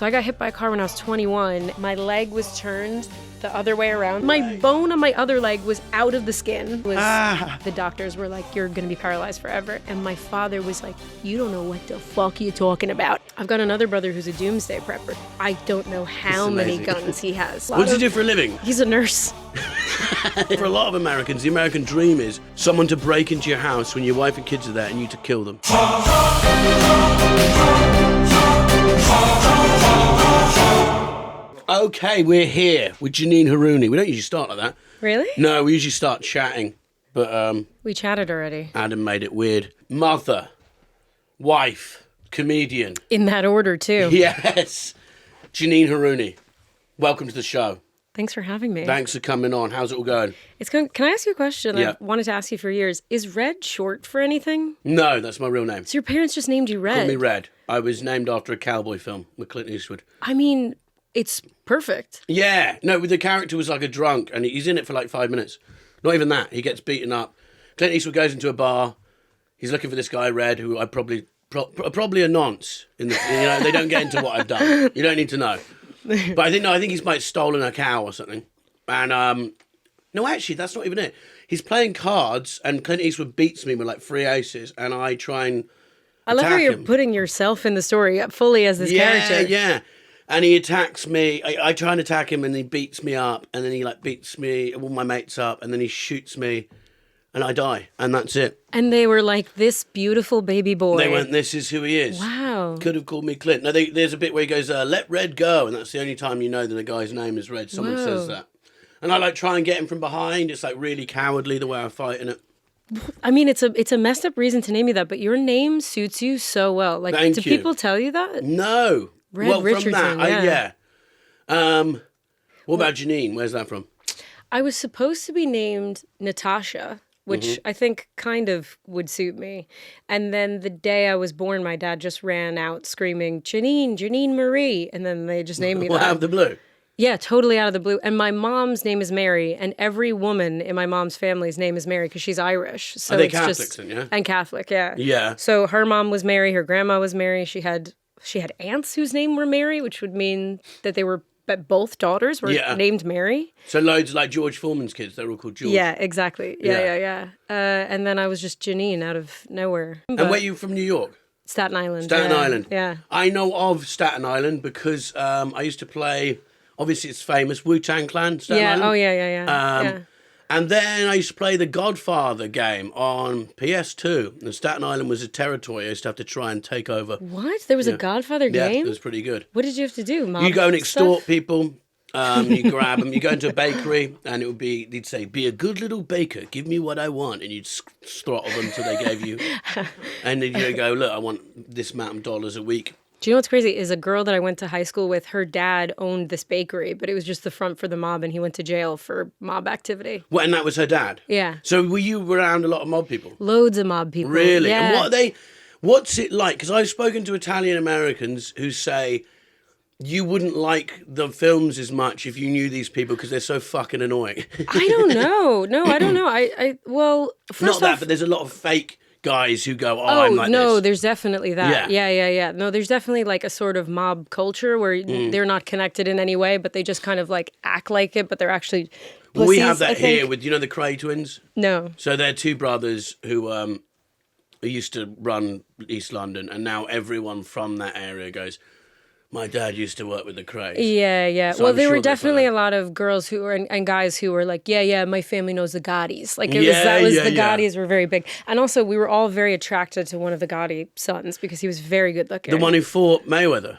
So I got hit by a car when I was 21. My leg was turned the other way around. My bone on my other leg was out of the skin. The doctors were like, you're going to be paralyzed forever. And my father was like, you don't know what the fuck you're talking about. I've got another brother who's a doomsday prepper. I don't know how many guns he has. What does he do for a living? He's a nurse. For a lot of Americans, the American dream is someone to break into your house when your wife and kids are there and you to kill them. Okay, we're here with Janine Harouni. We don't usually start like that. Really? No, we usually start chatting, but we chatted already. Adam made it weird. Mother, wife, comedian. In that order, too. Yes. Janine Harouni, welcome to the show. Thanks for having me. Thanks for coming on. How's it all going? It's going. Can I ask you a question? Yeah. I've wanted to ask you for years. Is Red short for anything? No, that's my real name. So your parents just named you Red? Call me Red. I was named after a cowboy film with Clint Eastwood. I mean, it's perfect. Yeah. No, the character was like a drunk, and he's in it for like 5 minutes. Not even that. He gets beaten up. Clint Eastwood goes into a bar. He's looking for this guy, Red, who I probably a nonce. They don't get into what I've done. You don't need to know. But I think he's like stolen a cow or something. And, no, actually, that's not even it. He's playing cards, and Clint Eastwood beats me with like 3 aces, and I try and I love how you're him. putting yourself in the story fully as this character. Yeah. And he attacks me. I try and attack him, and he beats me up, and then he like beats me, all my mates up, and then he shoots me, and I die, and that's it. And they were like, this beautiful baby boy. They went, this is who he is. Wow. Could have called me Clint. No, there's a bit where he goes, let Red go, and that's the only time you know that a guy's name is Red. Someone says that. And I like try and get him from behind. It's like really cowardly the way I fight in it. I mean, it's a messed up reason to name you that, but your name suits you so well. Like, Thank do you. people tell you that? No. Red Richardson, from that, yeah. What about Janine? Where's that from? I was supposed to be named Natasha, which I think kind of would suit me. And then the day I was born, my dad just ran out screaming, Janine Marie. And then they just named me that. Out of the blue? Yeah, totally out of the blue. And my mom's name is Mary, and every woman in my mom's family's name is Mary because she's Irish. So Are they it's Catholics then, yeah? And Catholic, yeah. Yeah. So her mom was Mary, her grandma was Mary. She had aunts whose name were Mary, which would mean that both daughters were named Mary. So loads like George Foreman's kids, they're all called George. Yeah, exactly. Yeah. And then I was just Janine out of nowhere. And where are you from, New York? Staten Island. Staten Island. Yeah. I know of Staten Island because I used to play, obviously it's famous, Wu-Tang Clan, Staten Island. Oh, yeah. And then I used to play the Godfather game on PS2. And Staten Island was a territory I used to have to try and take over. What? There was a Godfather game? Yeah, it was pretty good. What did you have to do? You go and extort people. You grab them. You go into a bakery, and they'd say, "Be a good little baker. Give me what I want," and you'd throttle them until they gave you. And then you go, "Look, I want this amount of dollars a week." Do you know what's crazy? Is a girl that I went to high school with, her dad owned this bakery, but it was just the front for the mob, and he went to jail for mob activity. What? And that was her dad. Yeah. So were you around a lot of mob people? Loads of mob people. Really? Yeah. And what are they? What's it like? Because I've spoken to Italian Americans who say you wouldn't like the films as much if you knew these people because they're so fucking annoying. I don't know. No, I don't know. Well, first Not off, but there's a lot of fake guys who go, I'm like no, this. there's definitely that. Yeah. No, there's definitely like a sort of mob culture where they're not connected in any way, but they just kind of like act like it, but they're actually pussies, we have that here with, the Cray twins? No. So they're two brothers who used to run East London, and now everyone from that area goes, my dad used to work with the Crays. Yeah. So well, I'm there sure were definitely like a lot of girls who were and guys who were like, yeah, my family knows the Gaudis. Like the Gaudis were very big, and also we were all very attracted to one of the Gaudi sons because he was very good looking. The one who fought Mayweather.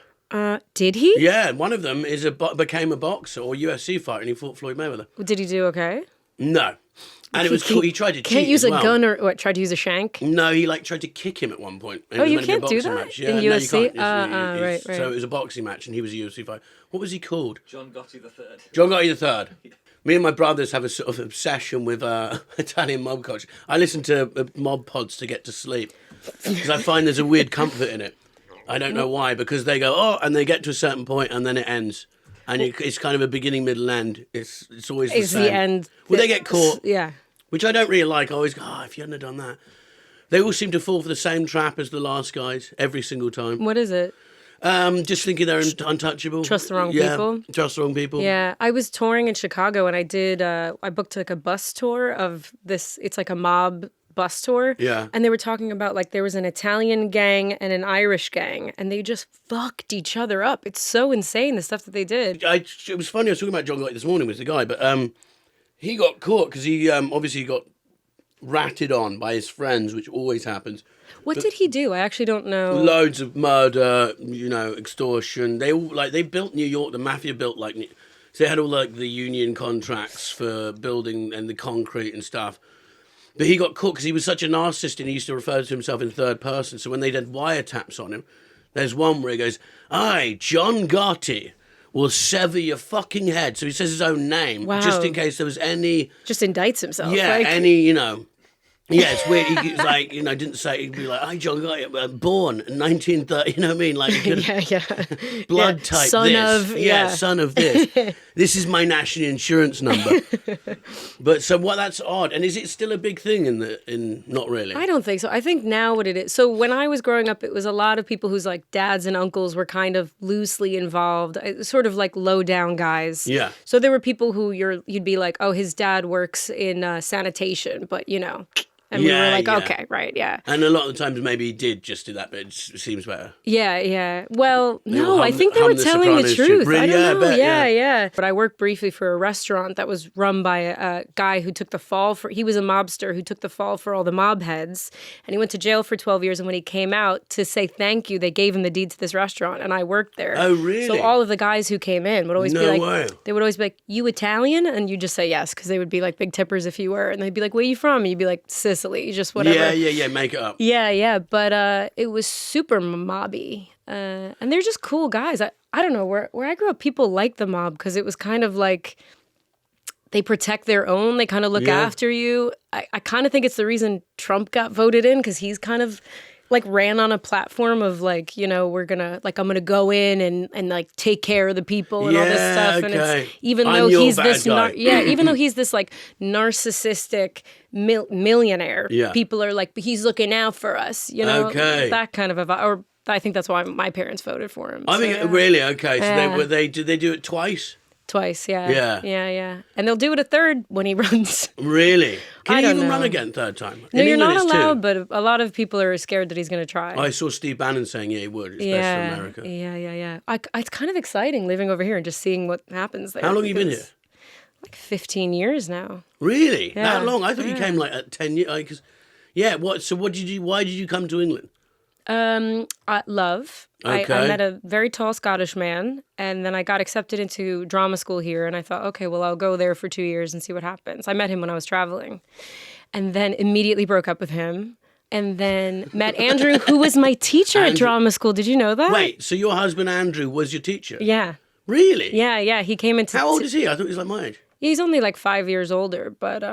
Did he? Yeah, one of them became a boxer or UFC fighter, and he fought Floyd Mayweather. Did he do okay? No. And it was cool. He tried to cheat. Can't use as a gun or what? Tried to use a shank? No, he tried to kick him at one point. Oh, you can't do that in UFC. No, you can't. Right. So it was a boxing match, and he was a UFC fighter. What was he called? John Gotti III. John Gotti III. Me and my brothers have a sort of obsession with Italian mob culture. I listen to mob pods to get to sleep because I find there's a weird comfort in it. I don't know why, because they go, and they get to a certain point, and then it ends. And it's kind of a beginning, middle, end. It's always the same. The end. Well, they get caught. Yeah. Which I don't really like. I always go, if you hadn't have done that. They all seem to fall for the same trap as the last guys every single time. What is it? Just thinking they're untouchable. Trust the wrong people. Trust the wrong people. Yeah, I was touring in Chicago, and I booked like a bus tour of this. It's like a mob bus tour. Yeah. And they were talking about like there was an Italian gang and an Irish gang, and they just fucked each other up. It's so insane, the stuff that they did. It was funny. I was talking about John Gotti this morning with the guy, but he got caught because he obviously got ratted on by his friends, which always happens. What did he do? I actually don't know. Loads of murder, extortion. They built New York. The mafia built so they had all like the union contracts for building and the concrete and stuff. But he got caught because he was such a narcissist and he used to refer to himself in third person. So when they did wiretaps on him, there's one where he goes, "I, John Gotti, will sever your fucking head." So he says his own name, just in case there was any... Just indicts himself. Yeah, any, Yeah, it's weird. He's like, didn't say, he'd be like, "Hi, John Gotti, born in 1930, you know what I mean? Like, blood type son this. Son of this. This is my national insurance number. But so that's odd. And is it still a big thing in not really? I don't think so. I think now what it is, so when I was growing up, it was a lot of people whose like dads and uncles were kind of loosely involved, sort of like low down guys. Yeah. So there were people who you'd be like, oh, his dad works in sanitation, but and we were like, okay, right, yeah. And a lot of the times maybe he did just do that, but it seems better. Yeah. Well, no, I think they were telling the truth. Really? I don't know. Yeah. But I worked briefly for a restaurant that was run by a guy who took the fall he was a mobster who took the fall for all the mob heads. And he went to jail for 12 years. And when he came out to say thank you, they gave him the deed to this restaurant. And I worked there. Oh, really? So all of the guys who came in would always be like, way. They would always be like, "You Italian?" And you just say yes, because they would be like big tippers if you were. And they'd be like, "Where are you from?" And you'd be like, "Sicily," just whatever. Yeah, make it up. Yeah, but it was super mobby. And they're just cool guys. I don't know, where I grew up, people liked the mob because it was kind of like they protect their own. They kind of look after you. I kind of think it's the reason Trump got voted in, because he's kind of like ran on a platform of like, we're gonna like, I'm gonna go in and like take care of the people and all this stuff. And it's even though he's this even though he's this like narcissistic millionaire, people are like, but he's looking out for us, that kind of a vibe. Or I think that's why my parents voted for him. I think really okay. So did they do it twice? Twice, yeah. And they'll do it a third when he runs. Really? Can he even run again third time? No, you're not allowed, but a lot of people are scared that he's going to try. I saw Steve Bannon saying, he would. It's best for America. Yeah. It's kind of exciting living over here and just seeing what happens there. How long have you been here? Like 15 years now. Really? Yeah. That long? I thought you came like at 10 years. So why did you come to England? Love. Okay. I met a very tall Scottish man, and then I got accepted into drama school here, and I thought, okay, well, I'll go there for 2 years and see what happens. I met him when I was traveling, and then immediately broke up with him, and then met Andrew, who was my teacher at drama school. Did you know that? Wait, so your husband Andrew was your teacher? Yeah. Really? Yeah. He came into... How old is he? I thought he was like my age. He's only like 5 years older, but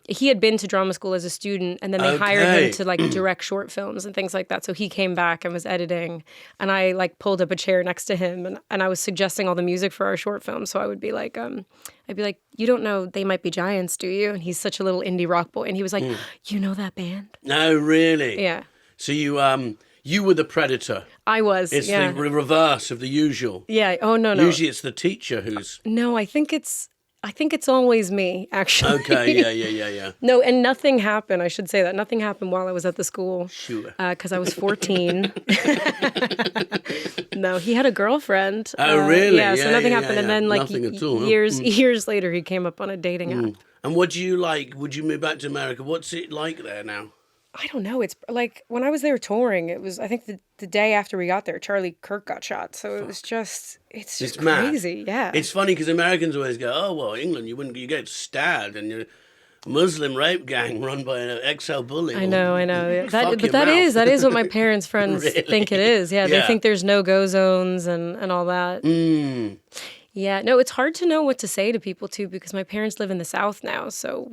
he had been to drama school as a student, and then they hired him to like direct short films and things like that. So he came back and was editing, and I like pulled up a chair next to him, and I was suggesting all the music for our short film. So I would be like, "You don't know They Might Be Giants, do you?" And he's such a little indie rock boy, and he was like, "You know that band?" No, really? Yeah. So you were the predator. I was. It's the reverse of the usual. Yeah. Oh no. Usually it's the teacher who's. No, I think it's always me, actually. Okay, yeah. No, and nothing happened. I should say that. Nothing happened while I was at the school. Sure. Because I was 14. No, he had a girlfriend. Oh, really? Yeah, so nothing happened. And then, like, nothing at all, years later, he came up on a dating app. And what do you like? Would you move back to America? What's it like there now? I don't know. It's like when I was there touring, it was, I think the day after we got there, Charlie Kirk got shot. So it was just, it's crazy. Mad. Yeah. It's funny because Americans always go, "Oh, well, England, you get stabbed and you're a Muslim rape gang run by an XL bully." I know. Yeah. That is what my parents' friends think it is. Yeah. They think there's no-go zones and all that. Yeah, no, it's hard to know what to say to people too, because my parents live in the South now. So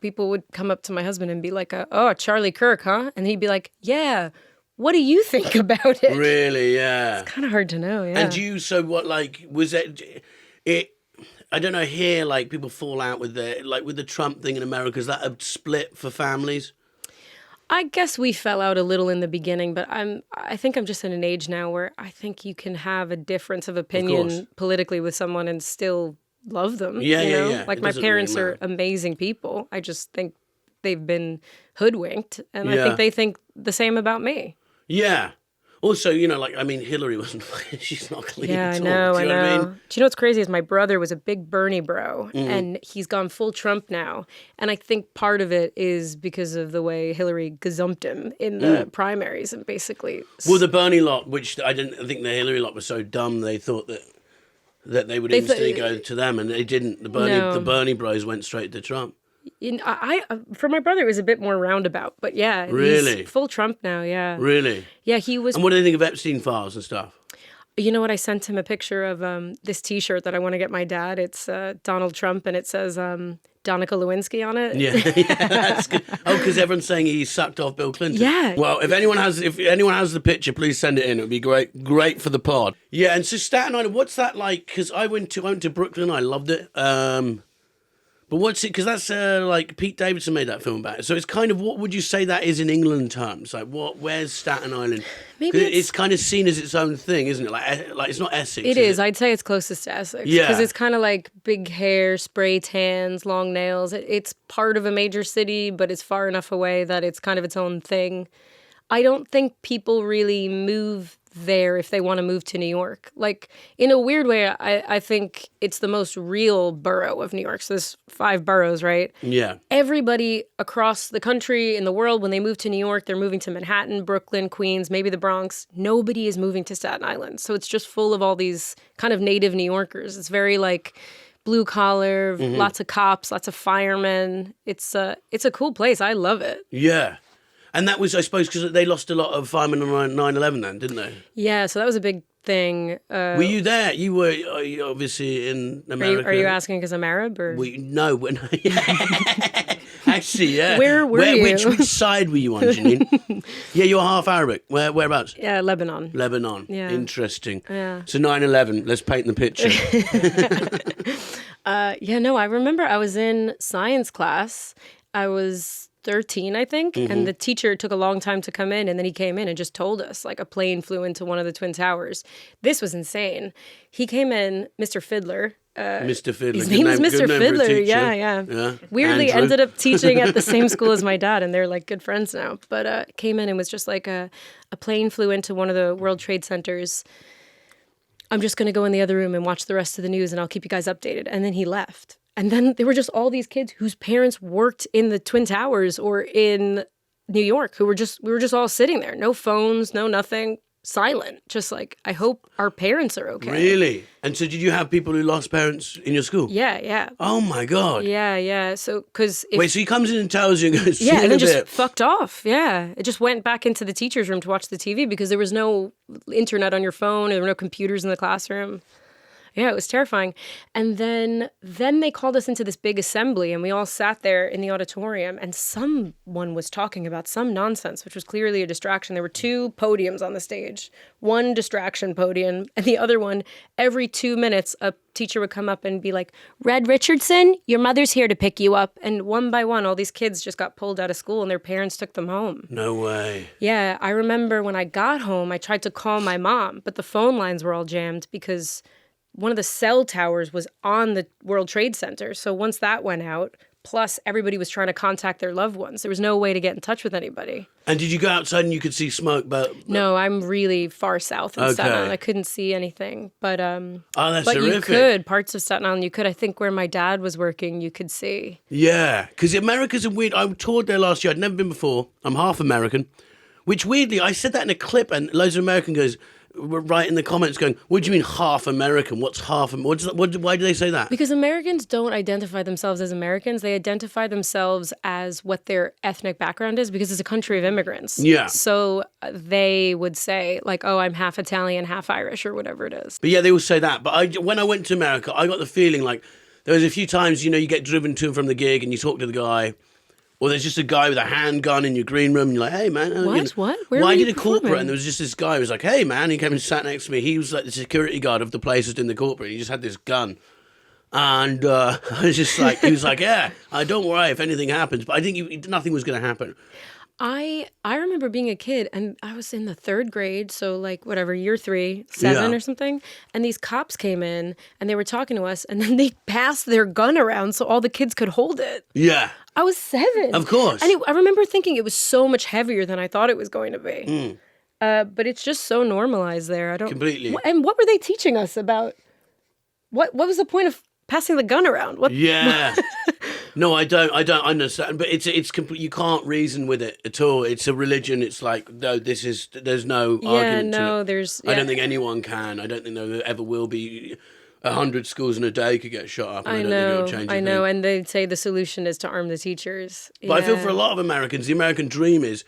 people would come up to my husband and be like, "Oh, Charlie Kirk, huh?" And he'd be like, "Yeah, what do you think about it?" Really, yeah. It's kind of hard to know, yeah. And was it, I don't know, here, like people fall out with the Trump thing in America. Is that a split for families? I guess we fell out a little in the beginning, but I think I'm just in an age now where I think you can have a difference of opinion politically with someone and still love them. Yeah, you know? yeah. Like It my doesn't parents really are matter. amazing people. I just think they've been hoodwinked, and I Yeah. think they think the same about me. Yeah. Also, like, I mean, Hillary wasn't, she's not clean Yeah, at I all. know, Do you I know what I know. mean? Do you know what's crazy is my brother was a big Bernie bro, Mm-hmm. and he's gone full Trump now. And I think part of it is because of the way Hillary gazumped him in the primaries and basically... Well, the Bernie lot, which I think the Hillary lot was so dumb, they thought that they would instantly go to them, and they didn't. The No. Bernie bros went straight to Trump. For my brother, it was a bit more roundabout, but yeah, Really? he's full Trump now, yeah. Really? Yeah, he was... And what do they think of Epstein files and stuff? You know what? I sent him a picture of this T-shirt that I want to get my dad. It's Donald Trump, and it says Donica Lewinsky on it. Yeah, that's good. Oh, because everyone's saying he sucked off Bill Clinton. Yeah. Well, if anyone has the picture, please send it in. It would be great for the pod. Yeah, and so Staten Island, what's that like? Because I went to Brooklyn, I loved it. But what's it? Because that's like Pete Davidson made that film about it. So it's kind of, what would you say that is in England terms? Like where's Staten Island? Maybe 'Cause it's kind of seen as its own thing, isn't it? Like it's not Essex. It is. I'd say it's closest to Essex. Yeah. Because it's kind of like big hair, spray tans, long nails. It's part of a major city, but it's far enough away that it's kind of its own thing. I don't think people really move there if they want to move to New York. Like, in a weird way, I think it's the most real borough of New York. So there's 5 boroughs, right? Yeah. Everybody across the country, in the world, when they move to New York, they're moving to Manhattan, Brooklyn, Queens, maybe the Bronx. Nobody is moving to Staten Island. So it's just full of all these kind of native New Yorkers. It's very like blue collar, lots of cops, lots of firemen. It's a cool place. I love it. Yeah. And that was, I suppose, because they lost a lot of firemen on 9/11 then, didn't they? Yeah, so that was a big thing. Were you there? You were obviously in America. Are you asking because I'm Arab? Or? No. Actually, yeah. Where were you? Which side were you on, Janine? Yeah, you're half Arabic. Whereabouts? Yeah, Lebanon. Lebanon. Yeah. Interesting. Yeah. So 9/11, let's paint the picture. I remember I was in science class. I was 13, I think, and the teacher took a long time to come in, and then he came in and just told us, like, a plane flew into one of the Twin Towers. This was insane. He came in, Mr. Fiddler. Mr. Fiddler. His Good name was good Mr. name for a Fiddler. teacher. Yeah. Weirdly, Andrew. ended up teaching at the same school as my dad, and they're like good friends now. But came in and was just like a plane flew into one of the World Trade Centers. I'm just going to go in the other room and watch the rest of the news, and I'll keep you guys updated. And then he left. And then there were just all these kids whose parents worked in the Twin Towers or in New York we were just all sitting there. No phones, no nothing, silent. Just like, I hope our parents are okay. Really? And so did you have people who lost parents in your school? Yeah. Oh, my God. Yeah. So, because Wait, so he comes in and tells you and goes, yeah, and then just bit. fucked off. Yeah. It just went back into the teacher's room to watch the TV because there was no internet on your phone. There were no computers in the classroom. Yeah, it was terrifying. And then they called us into this big assembly, and we all sat there in the auditorium, and someone was talking about some nonsense, which was clearly a distraction. There were 2 podiums on the stage, one distraction podium, and the other one, every 2 minutes, a teacher would come up and be like, Red Richardson, your mother's here to pick you up. And one by one, all these kids just got pulled out of school, and their parents took them home. No way. Yeah, I remember when I got home, I tried to call my mom, but the phone lines were all jammed because one of the cell towers was on the World Trade Center. So once that went out, plus everybody was trying to contact their loved ones. There was no way to get in touch with anybody. And did you go outside and you could see smoke? No, I'm really far south in Staten Okay. Island. I couldn't see anything. But Oh, that's but you terrific. could. Parts of Staten Island you could. I think where my dad was working, you could see. Yeah, because America's a weird... I toured there last year. I'd never been before. I'm half American. Which weirdly, I said that in a clip and loads of American were right in the comments going, what do you mean half American? What's half... Why do they say that? Because Americans don't identify themselves as Americans. They identify themselves as what their ethnic background is because it's a country of immigrants. Yeah. So they would say, like, oh, I'm half Italian, half Irish, or whatever it is. But yeah, they all say that. But when I went to America, I got the feeling like there was a few times, you get driven to and from the gig and you talk to the guy, or there's just a guy with a handgun in your green room and you're like, hey, man. What? Where Well, were I you did a corporate performing? and there was just this guy who was like, hey, man. He came and sat next to me. He was like the security guard of the place just in the corporate. He just had this gun. And I was just like, he was like, yeah, don't worry if anything happens. But I think nothing was going to happen. I remember being a kid and I was in the 3rd grade, so like whatever, year 3, 7 or something, and these cops came in and they were talking to us and then they passed their gun around so all the kids could hold it. Yeah. I was 7. Of course. And I remember thinking it was so much heavier than I thought it was going to be. But it's just so normalized there. I don't Completely. And what were they teaching us about? What was the point of passing the gun around? What? Yeah. No, I don't understand. But it's you can't reason with it at all. It's a religion. It's like, no, there's no argument to it. I don't think anyone can. I don't think there ever will be. 100 schools in a day could get shot up. And I don't think it'll change anything. And they'd say the solution is to arm the teachers. But I feel for a lot of Americans, the American dream is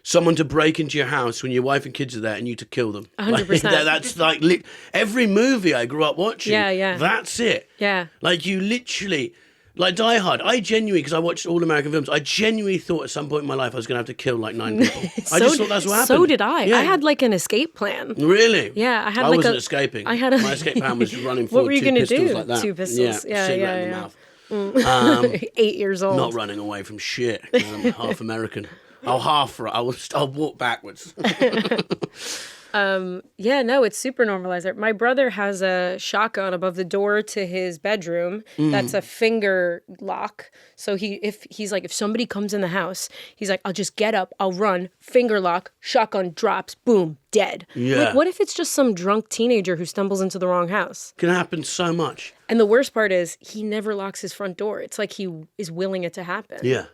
someone to break into your house when your wife and kids are there and you to kill them. 100%. That's like every movie I grew up watching. Yeah. That's it. Yeah. Like you literally, like Die Hard. I genuinely, because I watched all American films, I genuinely thought at some point in my life I was going to have to kill like 9 people. I just thought that's what happened. So did I. Yeah. I had like an escape plan. Really? Yeah, I wasn't escaping. My escape plan was running forward. What were you going to do? like that. 2 pistols. Yeah, cigarette in the mouth. 8 years old. Not running away from shit. I'm half American. I'll walk backwards. Yeah, no, it's super normalized there. My brother has a shotgun above the door to his bedroom. That's a finger lock. So if somebody comes in the house, he's like, I'll just get up, I'll run, finger lock, shotgun drops, boom, dead. Yeah. Like, what if it's just some drunk teenager who stumbles into the wrong house? Can happen so much. And the worst part is he never locks his front door. It's like he is willing it to happen. Yeah.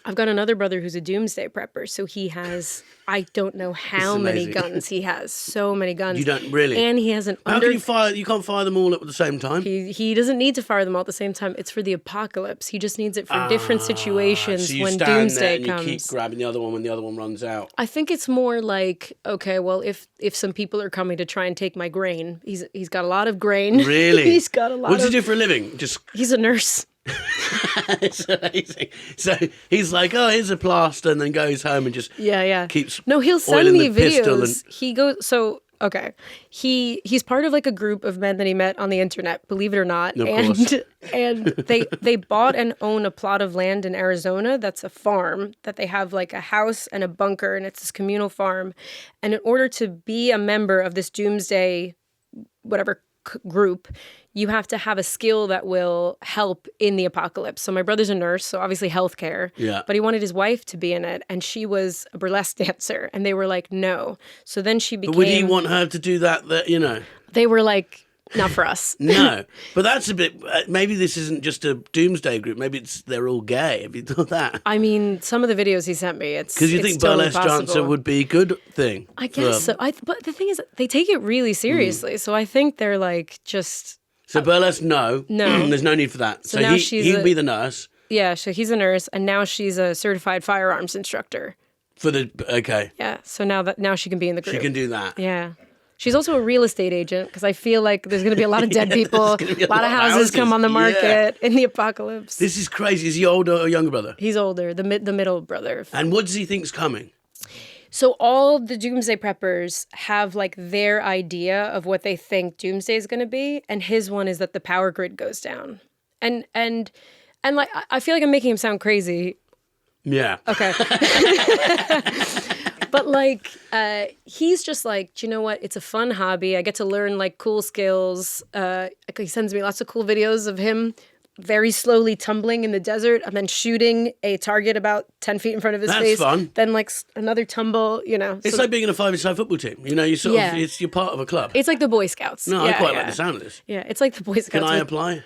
I've got another brother who's a doomsday prepper, so he has, I don't know how many guns he has. So many guns. You don't really? And he has an How can you fire? You can't fire them all at the same time? He doesn't need to fire them all at the same time. It's for the apocalypse. He just needs it for different situations so you when stand doomsday there and comes. you keep grabbing the other one when the other one runs out. I think it's more like, okay, well, if some people are coming to try and take my grain, he's got a lot of grain. Really? He's got a lot What does he do for a living? He's a nurse. It's amazing. So he's like, oh, here's a plaster, and then goes home and just keeps. No, he'll send me videos. And... He goes okay. He's part of like a group of men that he met on the internet, believe it or not. Of course. And they bought and own a plot of land in Arizona that's a farm that they have like a house and a bunker, and it's this communal farm. And in order to be a member of this doomsday whatever group, you have to have a skill that will help in the apocalypse. So my brother's a nurse, so obviously healthcare. Yeah. But he wanted his wife to be in it, and she was a burlesque dancer, and they were like, no. So then she became... But would he want her to do that, They were like, not for us. No. But that's a bit... maybe this isn't just a doomsday group. Maybe they're all gay. Have you thought that? I mean, some of the videos he sent me, it's because you think totally burlesque dancer would be a good thing. I guess so. But the thing is, they take it really seriously. So I think they're like just... So burlesque, no. There's no need for that. So now he'd be the nurse. Yeah, so he's a nurse, and now she's a certified firearms instructor. Okay. Yeah, so now she can be in the group. She can do that. Yeah. She's also a real estate agent, because I feel like there's going to be a lot of dead people, a lot of houses come on the market in the apocalypse. This is crazy. Is he older or younger brother? He's older, the middle brother. And what does he think's coming? So all the doomsday preppers have like their idea of what they think doomsday is going to be, and his one is that the power grid goes down. And like I feel like I'm making him sound crazy. Yeah. Okay. But like he's just like, do you know what? It's a fun hobby. I get to learn like cool skills. He sends me lots of cool videos of him very slowly tumbling in the desert and then shooting a target about 10 feet in front of his face. That's fun. Then like another tumble, It's like being in a 5-a-side football team. You sort of, you're part of a club. It's like the Boy Scouts. No, I quite like the sound of this. Yeah, it's like the Boy Scouts. Can I apply?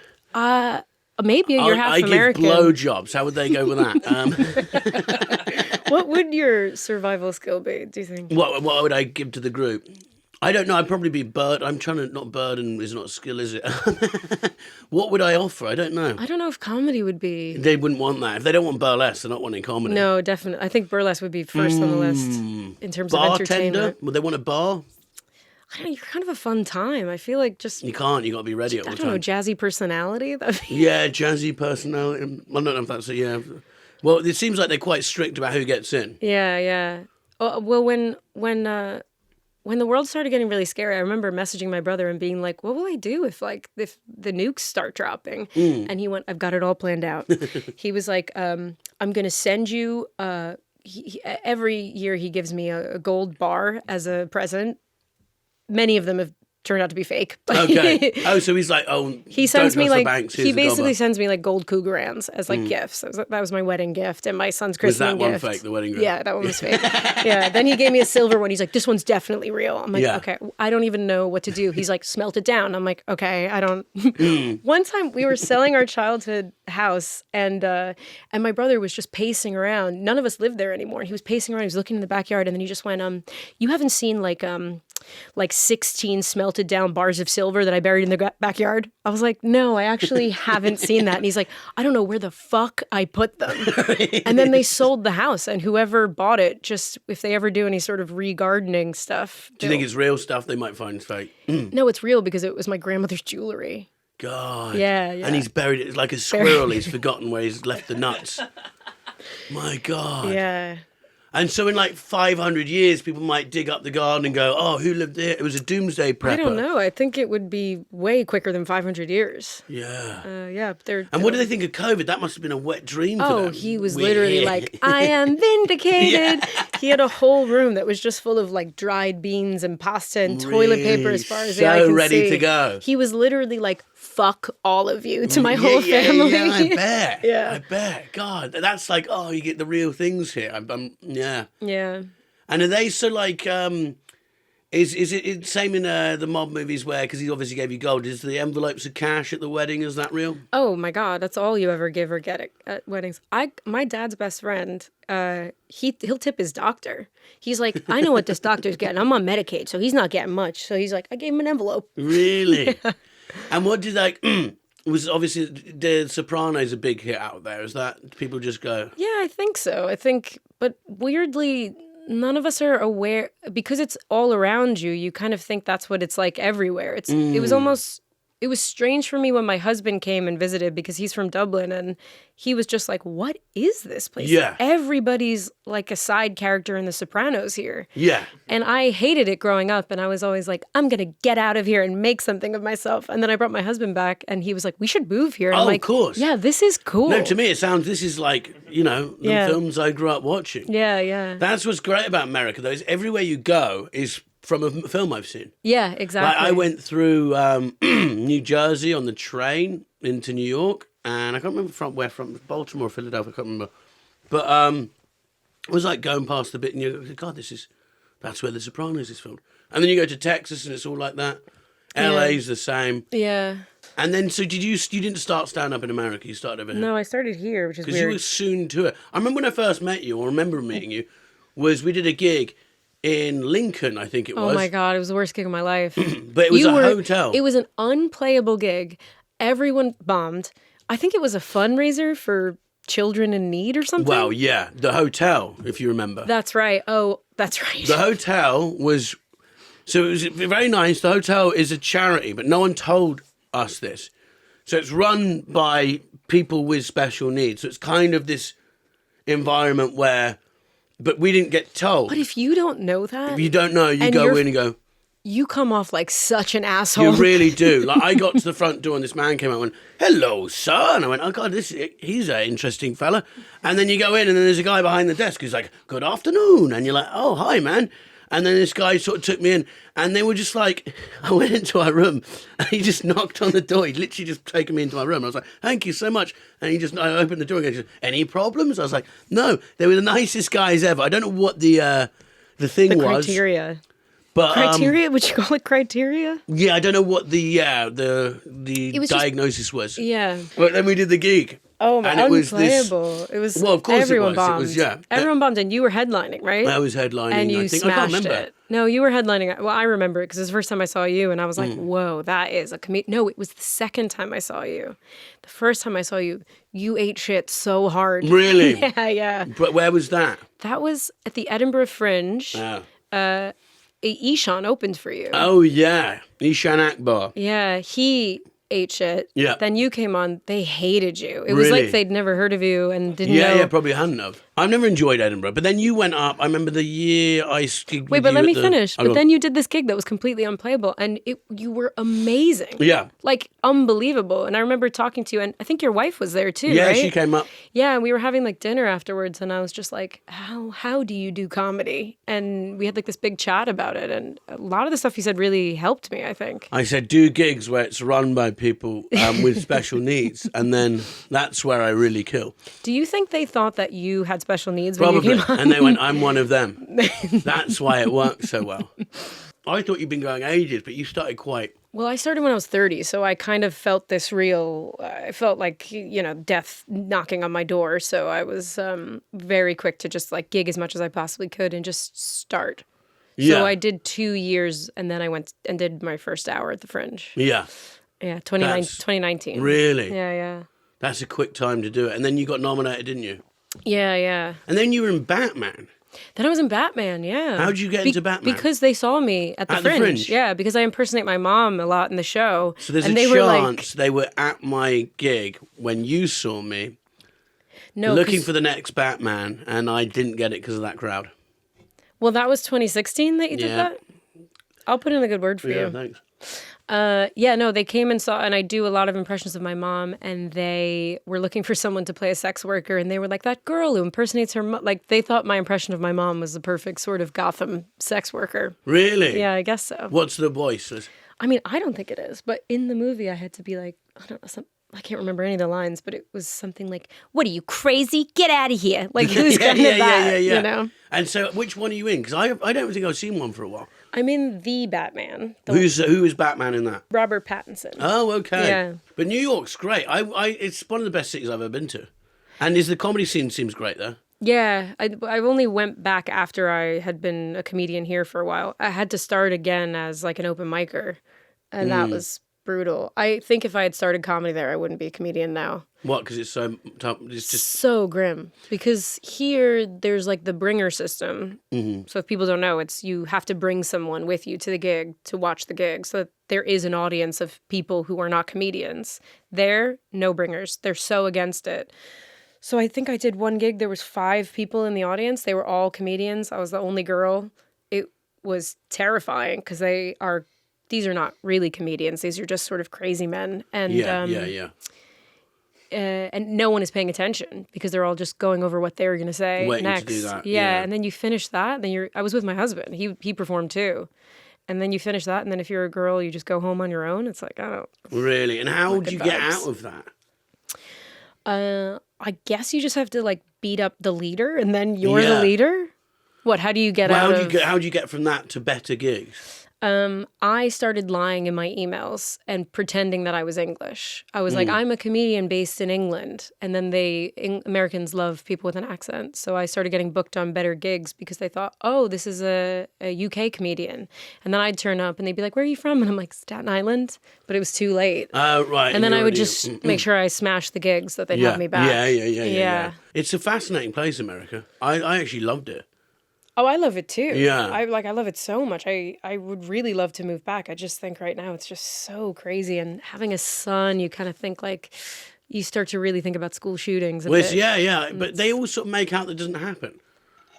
Maybe you're half American. I give blowjobs. How would they go with that? What would your survival skill be, do you think? What would I give to the group? I don't know. I'd probably be bird. I'm trying to not burden is not a skill, is it? What would I offer? I don't know. I don't know if comedy would be. They wouldn't want that. If they don't want burlesque, they're not wanting comedy. No, definitely. I think burlesque would be first on the list in terms of entertainment. Bartender? Would they want a bar? I don't know. You're kind of a fun time. I feel like just... You can't. You got to be ready all the time. I don't know. Jazzy personality? Yeah, jazzy personality. I don't know if that's a... Yeah. Well, it seems like they're quite strict about who gets in. Yeah. Oh, well, when the world started getting really scary, I remember messaging my brother and being like, what will I do if the nukes start dropping? And he went, I've got it all planned out. He was like, I'm going to send you every year he gives me a gold bar as a present. Many of them have turned out to be fake. But Okay. Oh, so he's like, he sends me like banks, he basically sends me like gold Cougarans as like gifts. That was my wedding gift and my son's christening gift. Was that one fake? The wedding gift? Yeah, that one was fake. Yeah. Then he gave me a silver one. He's like, this one's definitely real. I'm like, okay, I don't even know what to do. He's like, smelt it down. I'm like, okay, I don't. One time we were selling our childhood house and my brother was just pacing around. None of us lived there anymore. He was pacing around. He was looking in the backyard and then he just went, you haven't seen like 16 smelted down bars of silver that I buried in the backyard? I was like, no, I actually haven't seen that. And he's like, I don't know where the fuck I put them. And then they sold the house and whoever bought it, just if they ever do any sort of re-gardening stuff. Do you think it's real stuff they might find fake? No, it's real because it was my grandmother's jewelry. God. Yeah. And he's buried it like a squirrel. He's forgotten where he's left the nuts. My God. Yeah. And so in like 500 years, people might dig up the garden and go, oh, who lived there? It was a doomsday prepper. I don't know. I think it would be way quicker than 500 years. Yeah. Yeah. And what do they think of COVID? That must have been a wet dream for them. Oh, he was literally like, I am vindicated. Yeah. He had a whole room that was just full of like dried beans and pasta and toilet paper as far as the eye can see. So ready to go. He was literally like, fuck all of you to my whole family. Yeah, I bet. Yeah. I bet. God, that's like, oh, you get the real things here. Yeah. Yeah. And are they so like, is it same in the mob movies where, because he obviously gave you gold, is the envelopes of cash at the wedding, is that real? Oh my God, that's all you ever give or get at weddings. My dad's best friend, he'll tip his doctor. He's like, I know what this doctor's getting. I'm on Medicaid, so he's not getting much. So he's like, I gave him an envelope. Really? Yeah. And what did like, was obviously The Sopranos a big hit out there? Is that, people just go? Yeah, I think so. But weirdly, none of us are aware, because it's all around you, you kind of think that's what it's like everywhere. It was strange for me when my husband came and visited because he's from Dublin and he was just like, what is this place? Yeah. Everybody's like a side character in The Sopranos here. Yeah. And I hated it growing up and I was always like, I'm going to get out of here and make something of myself. And then I brought my husband back and he was like, we should move here. And I'm like, of course. Yeah, this is cool. No, to me this is like, the films I grew up watching. Yeah, yeah. That's what's great about America though, is everywhere you go is from a film I've seen. Yeah, exactly. Like I went through New Jersey on the train into New York, and I can't remember from Baltimore or Philadelphia, I can't remember. But it was like going past the bit and you go, God, that's where The Sopranos is filmed. And then you go to Texas and it's all like that. LA's the same. Yeah. And then, so you didn't start stand-up in America, you started over here? No, I started here, which is weird. Because you were soon to it. I remember when I first met you, or remember meeting you, was we did a gig in Lincoln, I think it was. Oh my God, it was the worst gig of my life. But it was a hotel. It was an unplayable gig. Everyone bombed. I think it was a fundraiser for children in need or something. Well, yeah, the hotel, if you remember. That's right. Oh, that's right. The hotel was, so it was very nice. The hotel is a charity, but no one told us this. So it's run by people with special needs. So it's kind of this environment where, but we didn't get told. But if you don't know that. If you don't know, you go in and go. You come off like such an asshole. You really do. Like I got to the front door and this man came out and went, hello, sir. And I went, oh God, he's an interesting fella. And then you go in and then there's a guy behind the desk who's like, good afternoon. And you're like, oh, hi, man. And then this guy sort of took me in and they were just like, I went into our room and he just knocked on the door. He'd literally just taken me into my room. I was like, thank you so much. And I opened the door and he said, any problems? I was like, no, they were the nicest guys ever. I don't know what the thing was. Criteria. But, criteria? Would you call it criteria? Yeah, I don't know what the diagnosis was. Yeah. But then we did the gig. Oh, man, unplayable. It was, well, of course everyone bombed. It was, yeah. Everyone bombed, and you were headlining, right? I was headlining, and you I think. smashed I can't remember. it. No, you were headlining. Well, I remember it because it was the first time I saw you, and I was like, whoa, that is a comedian. No, it was the second time I saw you. The first time I saw you, you ate shit so hard. Really? Yeah. But where was that? That was at the Edinburgh Fringe. Ishan opened for you. Oh, yeah. Ishan Akbar. Yeah, he ate shit. Yeah. Then you came on. They hated you. It was like they'd never heard of you and didn't know. Yeah, probably hadn't have. I've never enjoyed Edinburgh, but then you went up. I remember the year I skied. Wait, but let me finish. But then you did this gig that was completely unplayable, and you were amazing. Yeah. Like, unbelievable. And I remember talking to you, and I think your wife was there too, Yeah, right? she came up. Yeah, and we were having like dinner afterwards, and I was just like, how do you do comedy? And we had like this big chat about it, and a lot of the stuff you said really helped me, I think. I said, do gigs where it's run by people with special needs, and then that's where I really kill. Do you think they thought that you had special needs Probably. when you came on? And they went, I'm one of them. That's why it worked so well. I thought you'd been going ages, but you started quite... Well, I started when I was 30, so I kind of felt this real, I felt like, death knocking on my door. So I was very quick to just like gig as much as I possibly could and just start. Yeah. So I did 2 years, and then I went and did my first hour at the Fringe. Yeah. Yeah, 2019. Really? Yeah. That's a quick time to do it. And then you got nominated, didn't you? Yeah. And then you were in Batman. Then I was in Batman, yeah. How'd you get into Batman? Because they saw me at the Fringe. Yeah, because I impersonate my mom a lot in the show. So there's and a they chance they were at my gig when you saw me looking for the next Batman, and I didn't get it because of that crowd. Well, that was 2016 that you did that? I'll put in a good word for you. Yeah, thanks. They came and saw, and I do a lot of impressions of my mom, and they were looking for someone to play a sex worker, and they were like, that girl who impersonates her mom. Like, they thought my impression of my mom was the perfect sort of Gotham sex worker. Really? Yeah, I guess so. What's the voice? I mean, I don't think it is, but in the movie, I had to be like, I don't know, I can't remember any of the lines, but it was something like, what are you, crazy? Get out of here. Like, it was kind of that, you know? And so, which one are you in? Because I don't think I've seen one for a while. I'm in the Batman. Who is Batman in that? Robert Pattinson. Oh, okay. Yeah. But New York's great. It's one of the best cities I've ever been to. And the comedy scene seems great there. Yeah, I only went back after I had been a comedian here for a while. I had to start again as like an open micer, and that was brutal. I think if I had started comedy there, I wouldn't be a comedian now. What? Because it's so tough. It's just so grim. Because here there's like the bringer system. Mm-hmm. So if people don't know, it's you have to bring someone with you to the gig to watch the gig. So that there is an audience of people who are not comedians. There, no bringers. They're so against it. So I think I did one gig. There was 5 people in the audience. They were all comedians. I was the only girl. It was terrifying because these are not really comedians. These are just sort of crazy men. And and no one is paying attention because they're all just going over what they were going to say waiting next. to do that. Yeah, and then you finish that. Then I was with my husband. He performed too. And then you finish that, and then if you're a girl, you just go home on your own. It's like, I don't... Really? And how would you get out of that? I guess you just have to like beat up the leader, and then you're the leader. What? How do you get out of? How do you get from that to better gigs? I started lying in my emails and pretending that I was English. I was like, I'm a comedian based in England. And then Americans love people with an accent. So I started getting booked on better gigs because they thought, oh, this is a UK comedian. And then I'd turn up and they'd be like, where are you from? And I'm like, Staten Island. But it was too late. Oh, right. And then I would just make sure I smashed the gigs that they'd have me back. Yeah. It's a fascinating place, America. I actually loved it. Oh, I love it too. Yeah. I love it so much. I would really love to move back. I just think right now it's just so crazy. And having a son, you kind of think like, you start to really think about school shootings. But they all sort of make out that doesn't happen.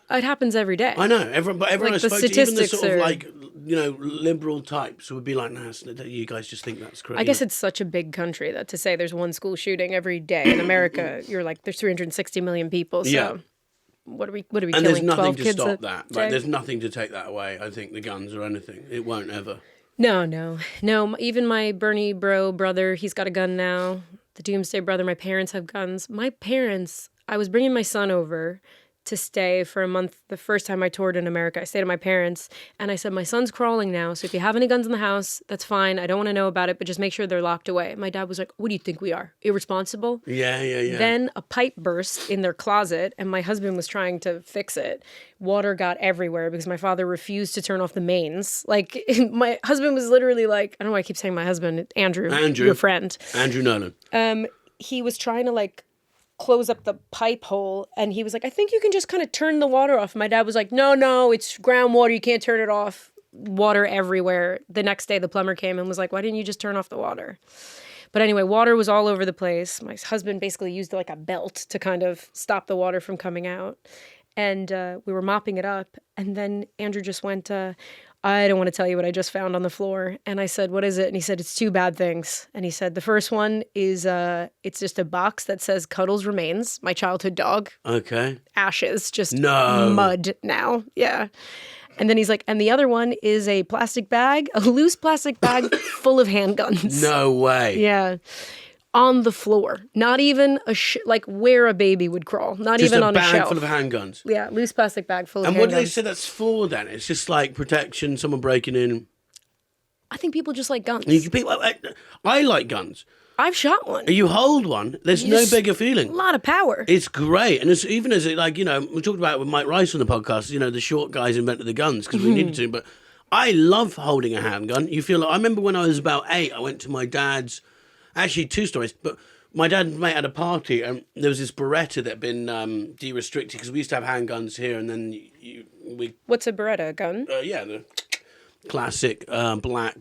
It happens every day. I know. Everyone like I spoke to, even the sort of like, liberal types would be like, nah, you guys just think that's crazy. I guess it's such a big country that to say there's one school shooting every day. In America, you're like, there's 360 million people. So. Yeah. What are we killing? And there's nothing to 12 stop that. Like, there's nothing to take that away. I think the guns or anything. It won't ever. No. Even my Bernie bro brother, he's got a gun now. The Doomsday brother. My parents have guns. I was bringing my son over to stay for a month. The first time I toured in America, I stayed at my parents, and I said, my son's crawling now, so if you have any guns in the house, that's fine. I don't want to know about it, but just make sure they're locked away. My dad was like, what do you think we are? Irresponsible? Yeah. Then a pipe burst in their closet, and my husband was trying to fix it. Water got everywhere because my father refused to turn off the mains. Like, my husband was literally like, I don't know why I keep saying my husband, Andrew, your friend. Andrew Nolan. He was trying to, like, close up the pipe hole, and he was like, I think you can just kind of turn the water off. My dad was like, no, it's groundwater, you can't turn it off. Water everywhere. The next day the plumber came and was like, why didn't you just turn off the water? But anyway, water was all over the place. My husband basically used like a belt to kind of stop the water from coming out. And we were mopping it up. And then Andrew just went, I don't want to tell you what I just found on the floor. And I said, what is it? And he said, it's two bad things. And he said, the first one is it's just a box that says Cuddles Remains, my childhood dog. Okay. Ashes, just mud now. Yeah. And then he's like, and the other one is a loose plastic bag full of handguns. No way. Yeah. On the floor. Not even like where a baby would crawl. Not even on a shelf. Just a bag full of handguns. Yeah, loose plastic bag full of handguns. And what do they say that's for then? It's just like protection, someone breaking in. I think people just like guns. I like guns. I've shot one. You hold one, there's no bigger feeling. A lot of power. It's great. And even as it, like, we talked about it with Mike Rice on the podcast, the short guys invented the guns because we needed to. But I love holding a handgun. You feel like, I remember when I was about 8, I went to my dad's. Actually, 2 stories, but my dad and mate had a party, and there was this Beretta that had been de-restricted, because we used to have handguns here, and then we... What's a Beretta, a gun? Yeah, the classic black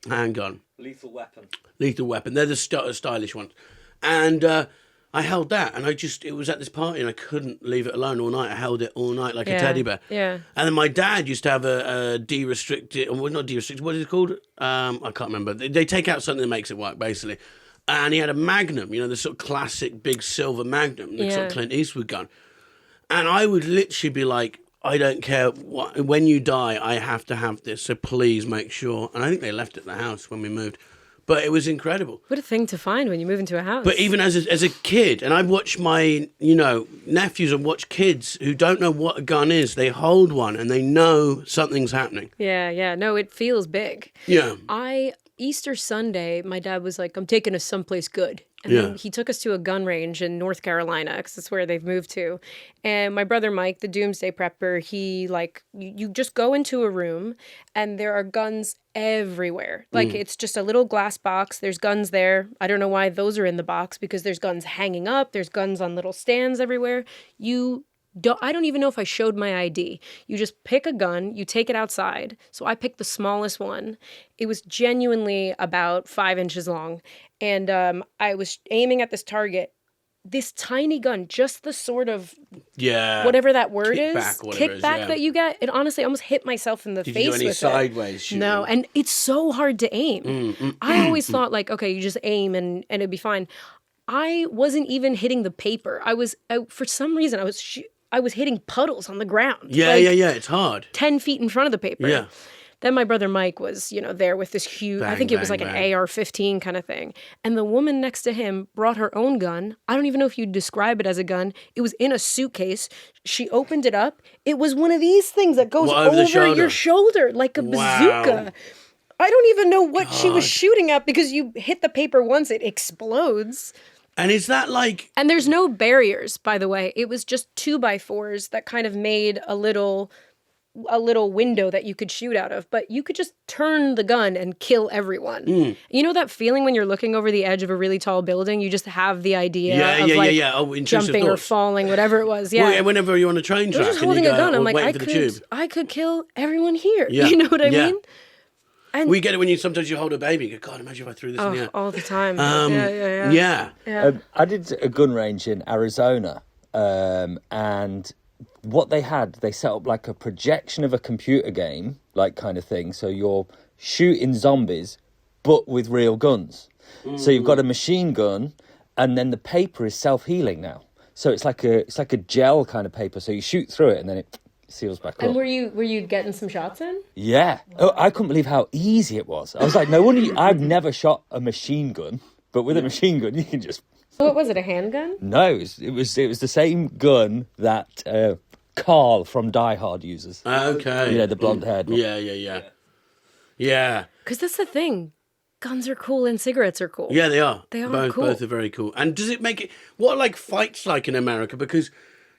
handgun. Lethal weapon. Lethal weapon. They're the stylish ones. And I held that, and it was at this party, and I couldn't leave it alone all night. I held it all night like a teddy bear. Yeah. And then my dad used to have a de-restricted, well, not de-restricted, what is it called? I can't remember. They take out something that makes it work, basically. And he had a Magnum, the sort of classic big silver Magnum, the sort of Clint Eastwood gun. And I would literally be like, I don't care when you die, I have to have this, so please make sure. And I think they left it at the house when we moved. But it was incredible. What a thing to find when you move into a house. But even as a kid, and I've watched my, nephews and watched kids who don't know what a gun is. They hold one and they know something's happening. Yeah. No, it feels big. Yeah. Easter Sunday, my dad was like, I'm taking us someplace good. And then he took us to a gun range in North Carolina, because that's where they've moved to. And my brother Mike, the doomsday prepper, he you just go into a room and there are guns everywhere. Like it's just a little glass box. There's guns there. I don't know why those are in the box, because there's guns hanging up. There's guns on little stands everywhere. I don't even know if I showed my ID. You just pick a gun, you take it outside. So I picked the smallest one. It was genuinely about 5 inches long. And I was aiming at this target. This tiny gun, just the sort of whatever that word kickback that you get. It honestly almost hit myself in the face with it. Did you do any sideways shooting? No, and it's so hard to aim. I always thought okay, you just aim and it'd be fine. I wasn't even hitting the paper. For some reason, I was hitting puddles on the ground. Yeah. It's hard. 10 feet in front of the paper. Yeah. Then my brother Mike was, there with this huge, I think it was like an AR-15 kind of thing. And the woman next to him brought her own gun. I don't even know if you'd describe it as a gun. It was in a suitcase. She opened it up. It was one of these things that goes over your shoulder like a bazooka. I don't even know what she was shooting at, because you hit the paper once, it explodes. And is that like... And there's no barriers, by the way. It was just 2x4s that kind of made a little window that you could shoot out of. But you could just turn the gun and kill everyone. You know that feeling when you're looking over the edge of a really tall building? You just have the idea of jumping or falling, whatever it was. Yeah. Well, whenever you're on a train track just holding a gun. I'm like, I could kill everyone here. Yeah. You know what I mean? And we get it when sometimes you hold a baby. You go, God, imagine if I threw this in the air. All the time. Yeah. I did a gun range in Arizona, and what they set up like a projection of a computer game, like kind of thing. So you're shooting zombies, but with real guns. So you've got a machine gun, and then the paper is self-healing now. So it's like a gel kind of paper. So you shoot through it, and then it seals back up. And were you getting some shots in? Yeah. Oh, I couldn't believe how easy it was. I was like, no wonder I've never shot a machine gun, but with a machine gun you can just... So what was it, a handgun? No, it was the same gun that Carl from Die Hard uses. Okay. The blonde-haired one. Yeah. Because that's the thing. Guns are cool and cigarettes are cool. Yeah, they are. They are cool. Both are very cool. And does it make it... What are fights like in America? Because...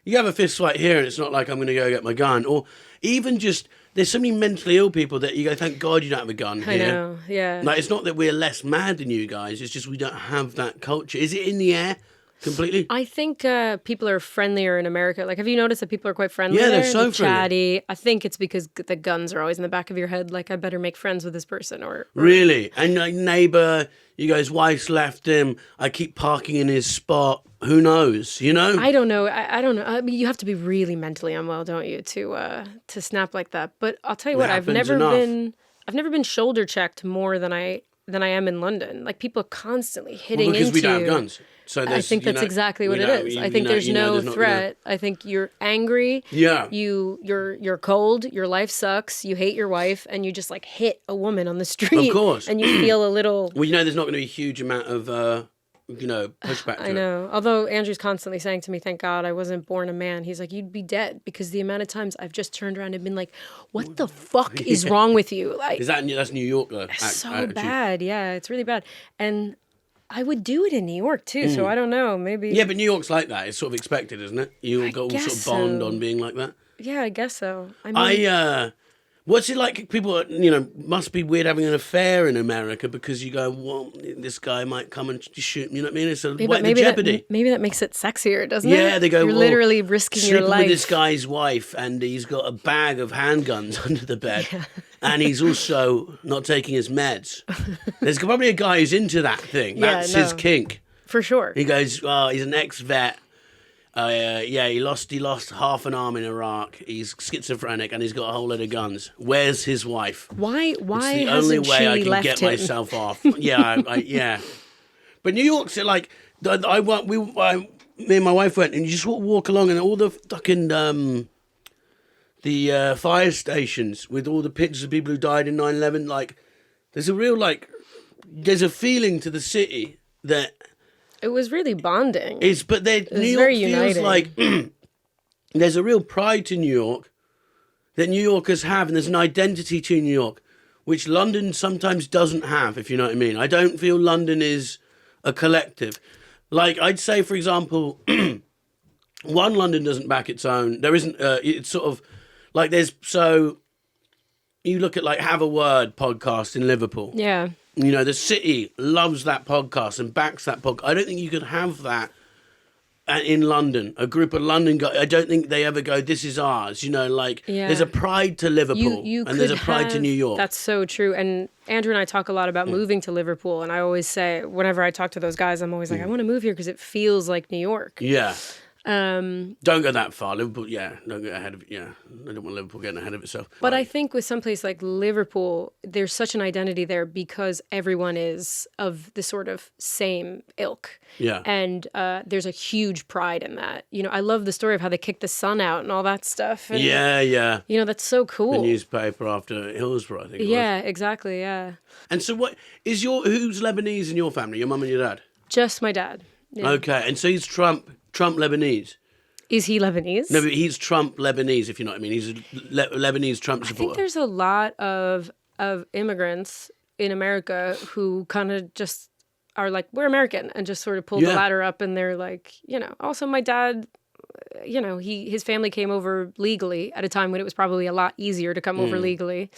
You have a fist fight here and it's not like I'm going to go get my gun. Or even just, there's so many mentally ill people that you go, thank God you don't have a gun here. I know, yeah. It's not that we're less mad than you guys. It's just we don't have that culture. Is it in the air? completely? I think people are friendlier in America. Like, have you noticed that people are quite friendly? Yeah, they're there? so friendly. Chatty. I think it's because the guns are always in the back of your head. Like, I better make friends with this person. Or Really? And like neighbour, you go, his wife's left him. I keep parking in his spot. Who knows? You know? I don't know. I don't know. I mean, you have to be really mentally unwell, don't you, to snap like that? But I'll tell you what, I've happens never enough. been shoulder checked more than I am in London. Like, people are constantly hitting because into we don't you. have guns. So I there's, think you that's know, exactly what we it don't- is. you- I you think know- there's you know no there's not- threat. I think you're angry. Yeah. You're cold. Your life sucks. You hate your wife, and you just like hit a woman on the street. Of course. And you feel a little. Well, you know, there's not going to be a huge amount of, pushback to I it. know. Although Andrew's constantly saying to me, "Thank God I wasn't born a man." He's like, "You'd be dead," because the amount of times I've just turned around and been like, "What the fuck is wrong with you?" Like, That's New York, though? so attitude. bad. Yeah, it's really bad. And I would do it in New York too. So I don't know. Maybe. Yeah, but New York's like that. It's sort of expected, isn't it? You all got all sort guess of bond so. on being like that. Yeah, I guess so. I mean, What's it like? People, must be weird having an affair in America because you go, well, this guy might come and shoot me. You know what I mean? It's a but the jeopardy. maybe that makes it sexier, doesn't it? Yeah, they go. You're well, literally risking your sleeping life. with this guy's wife, and he's got a bag of handguns under the bed, and he's also not taking his meds. There's probably a guy who's into that thing. Yeah, That's his no. kink. For sure. He goes, oh, he's an ex-vet. He lost half an arm in Iraq. He's schizophrenic and he's got a whole load of guns. Where's his wife? Why It's the only hasn't way she I can left get him? myself off. Yeah, yeah. But New York's like, me and my wife went, and you just walk along, and all the fucking the fire stations with all the pictures of people who died in 9/11. Like, there's a real there's a feeling to the city that. It was really bonding. New York very feels uniting. like there's a real pride to New York that New Yorkers have, and there's an identity to New York, which London sometimes doesn't have, if you know what I mean. I don't feel London is a collective. Like, I'd say, for example, one, London doesn't back its own. There isn't, it's sort of, like you look at like Have a Word podcast in Liverpool. Yeah. You know, the city loves that podcast and backs that podcast. I don't think you could have that in London. A group of London guys, I don't think they ever go, this is ours. You know, Yeah. there's a pride to Liverpool and there's a pride to New York. That's so true. And Andrew and I talk a lot about moving to Liverpool. And I always say, whenever I talk to those guys, I'm always like, I want to move here because it feels like New York. Yeah. Don't go that far. Liverpool, don't get ahead of it. Yeah. I don't want Liverpool getting ahead of itself. But I think with some place like Liverpool, there's such an identity there because everyone is of the sort of same ilk. Yeah. And there's a huge pride in that. You know, I love the story of how they kicked the sun out and all that stuff. And, Yeah. You know, that's so cool. The newspaper after Hillsborough, I think it was. Yeah, exactly, yeah. And so who's Lebanese in your family, your mum and your dad? Just my dad. Yeah. Okay. And so he's Trump Lebanese. Is he Lebanese? No, but he's Trump Lebanese, if you know what I mean. He's a Lebanese Trump I think supporter. there's a lot of immigrants in America who kind of just are like, we're American, and just sort of pull the Yeah. ladder up, and they're like, you know. Also, my dad, you know, his family came over legally at a time when it was probably a lot easier to come over legally,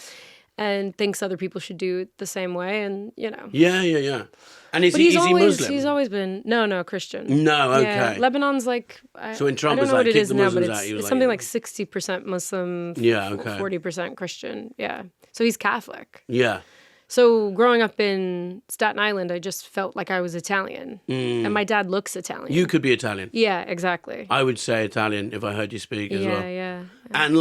and thinks other people should do it the same way, and you know. Yeah. And is But he he's Muslim? He's always been no Christian. No, okay. Yeah, Lebanon's like So when Trump I don't was know like, what it kick is the now, but Muslims out, he was it's like, something yeah. like 60% Muslim, Yeah, okay. 40% Christian. Yeah, so he's Catholic. Yeah. So growing up in Staten Island, I just felt like I was Italian, and my dad looks Italian. You could be Italian. Yeah, exactly. I would say Italian if I heard you speak as well. Yeah. And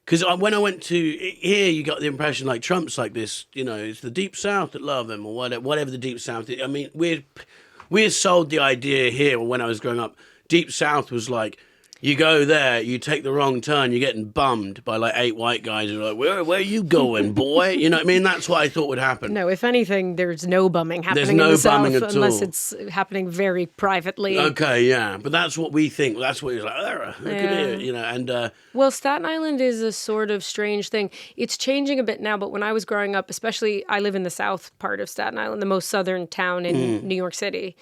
because when I went to here, you got the impression like Trump's like this, you know, it's the Deep South that love him or whatever the Deep South is. I mean, we're sold the idea here when I was growing up. Deep South was like, you go there, you take the wrong turn, you're getting bummed by like 8 white guys who are like, where are you going, boy? You know what I mean? That's what I thought would happen. No, if anything, there's no bumming happening There's in no the South bumming at unless all. it's happening very privately. Okay, yeah. But that's what we think. That's what he's like, look at it, you know, and... Well, Staten Island is a sort of strange thing. It's changing a bit now, but when I was growing up, especially I live in the south part of Staten Island, the most southern town in New York City.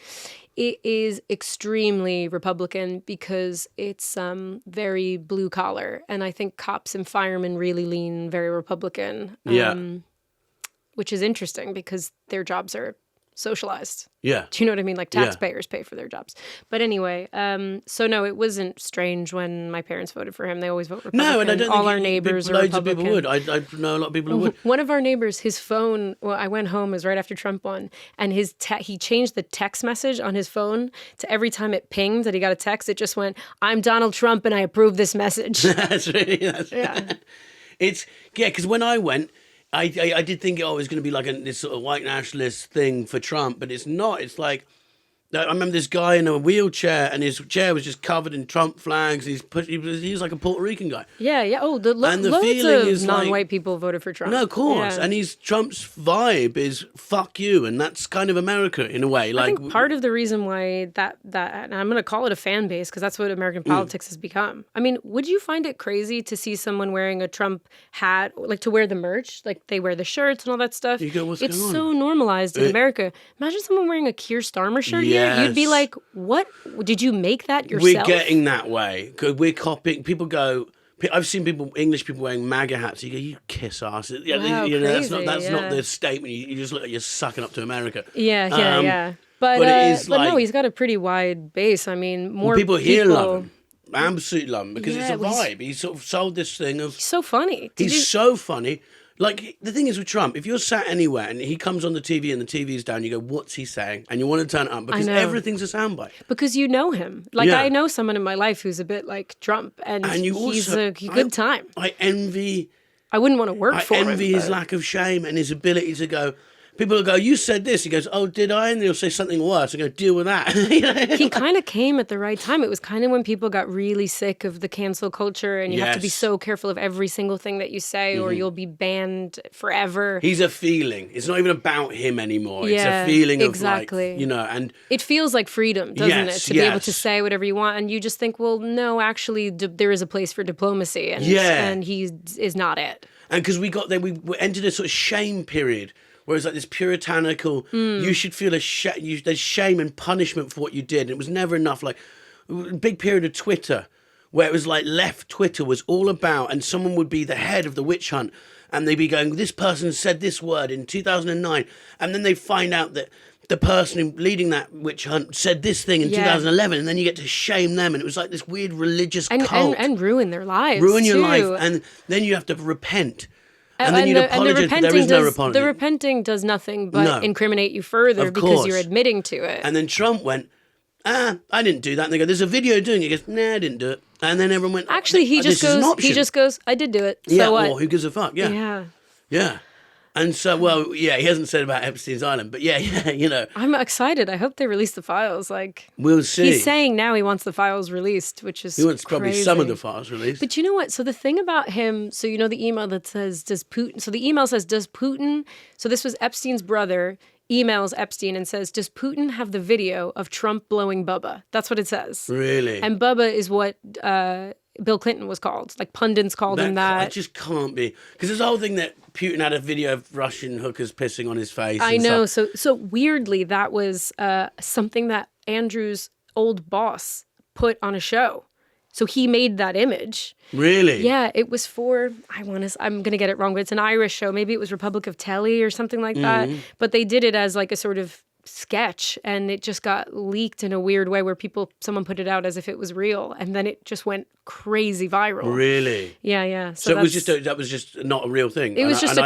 It is extremely Republican because it's very blue collar. And I think cops and firemen really lean very Republican. Yeah. Which is interesting because their jobs are socialized. Yeah. Do you know what I mean? Like Yeah. taxpayers pay for their jobs. But anyway, so no, it wasn't strange when my parents voted for him. They always vote Republican. No, and I don't all think our neighbors are loads Republican. of people would. I know a lot of people who would. One of our neighbors, his phone, well, I went home, it was right after Trump won, and he changed the text message on his phone to every time it pinged that he got a text, it just went, I'm Donald Trump and I approve this message. That's because when I went, I did think it was going to be like this sort of white nationalist thing for Trump, but it's not. It's like, I remember this guy in a wheelchair, and his chair was just covered in Trump flags. He was like a Puerto Rican guy. Yeah. Oh, loads of non-white people voted for Trump. No, of course. Yeah. And Trump's vibe is fuck you, and that's kind of America in a way. I think part of the reason why that and I'm going to call it a fan base because that's what American politics has become. I mean, would you find it crazy to see someone wearing a Trump hat, like to wear the merch, like they wear the shirts and all that stuff? You go, what's it's going on? so normalized in America. Imagine someone wearing a Keir Starmer shirt here. You'd be like, what? Did you make that yourself? We're getting that way. 'Cause we're copying. People go... I've seen English people wearing MAGA hats. You go, you kiss ass. Yeah, Wow, that's crazy, not the statement. You just look like you're sucking up to America. Yeah. But no, he's got a pretty wide base. I mean, more people here love him. Absolutely love him because it's a vibe. He sort of sold this thing of... He's so funny. He's so funny. Like, the thing is with Trump, if you're sat anywhere and he comes on the TV and the TV's down, you go, what's he saying? And you want to turn it up because everything's a soundbite. Because you know him. Like, I know someone in my life who's a bit like Trump, and he's a good time. I wouldn't want to work for him. I envy his lack of shame and his ability to go... People will go, you said this. He goes, oh, did I? And they'll say something worse. I go, deal with that. He kind of came at the right time. It was kind of when people got really sick of the cancel culture and you have to be so careful of every single thing that you say or you'll be banned forever. He's a feeling. It's not even about him anymore. It's a feeling of like, and... It feels like freedom, doesn't it? To be able to say whatever you want. And you just think, well, no, actually, there is a place for diplomacy. And he is not it. And because we got there, we entered a sort of shame period. Whereas like this puritanical, you should feel there's shame and punishment for what you did. And it was never enough. Like a big period of Twitter where it was like left Twitter was all about, and someone would be the head of the witch hunt. And they'd be going, this person said this word in 2009. And then they find out that the person leading that witch hunt said this thing in 2011. And then you get to shame them. And it was like this weird religious cult. And ruin their lives. Ruin your life. And then you have to repent. And then you'd apologize, but there is no apology. The repenting does nothing but incriminate you further because you're admitting to it. And then Trump went, I didn't do that. And they go, there's a video doing it. He goes, nah, I didn't do it. And then everyone went, actually, he just goes, I did do it. So what? Well, who gives a fuck? Yeah. And so, he hasn't said about Epstein's Island, but I'm excited. I hope they release the files. Like, we'll see. He's saying now he wants the files released, which is he wants crazy. Probably some of the files released. But you know what? So the thing about him, so you know the email that says, does Putin, so the email says, does Putin, so this was Epstein's brother, emails Epstein and says, does Putin have the video of Trump blowing Bubba? That's what it says. Really? And Bubba is what Bill Clinton was called. Like pundits called him that. It just can't be. Because there's the whole thing that Putin had a video of Russian hookers pissing on his face. I know. So weirdly, that was something that Andrew's old boss put on a show. So he made that image. Really? Yeah, it was for, I'm going to get it wrong, but it's an Irish show. Maybe it was Republic of Telly or something like that. But they did it as like a sort of sketch, and it just got leaked in a weird way where someone put it out as if it was real, and then it just went crazy viral. Really? Yeah. So that was just not a real thing. It was just a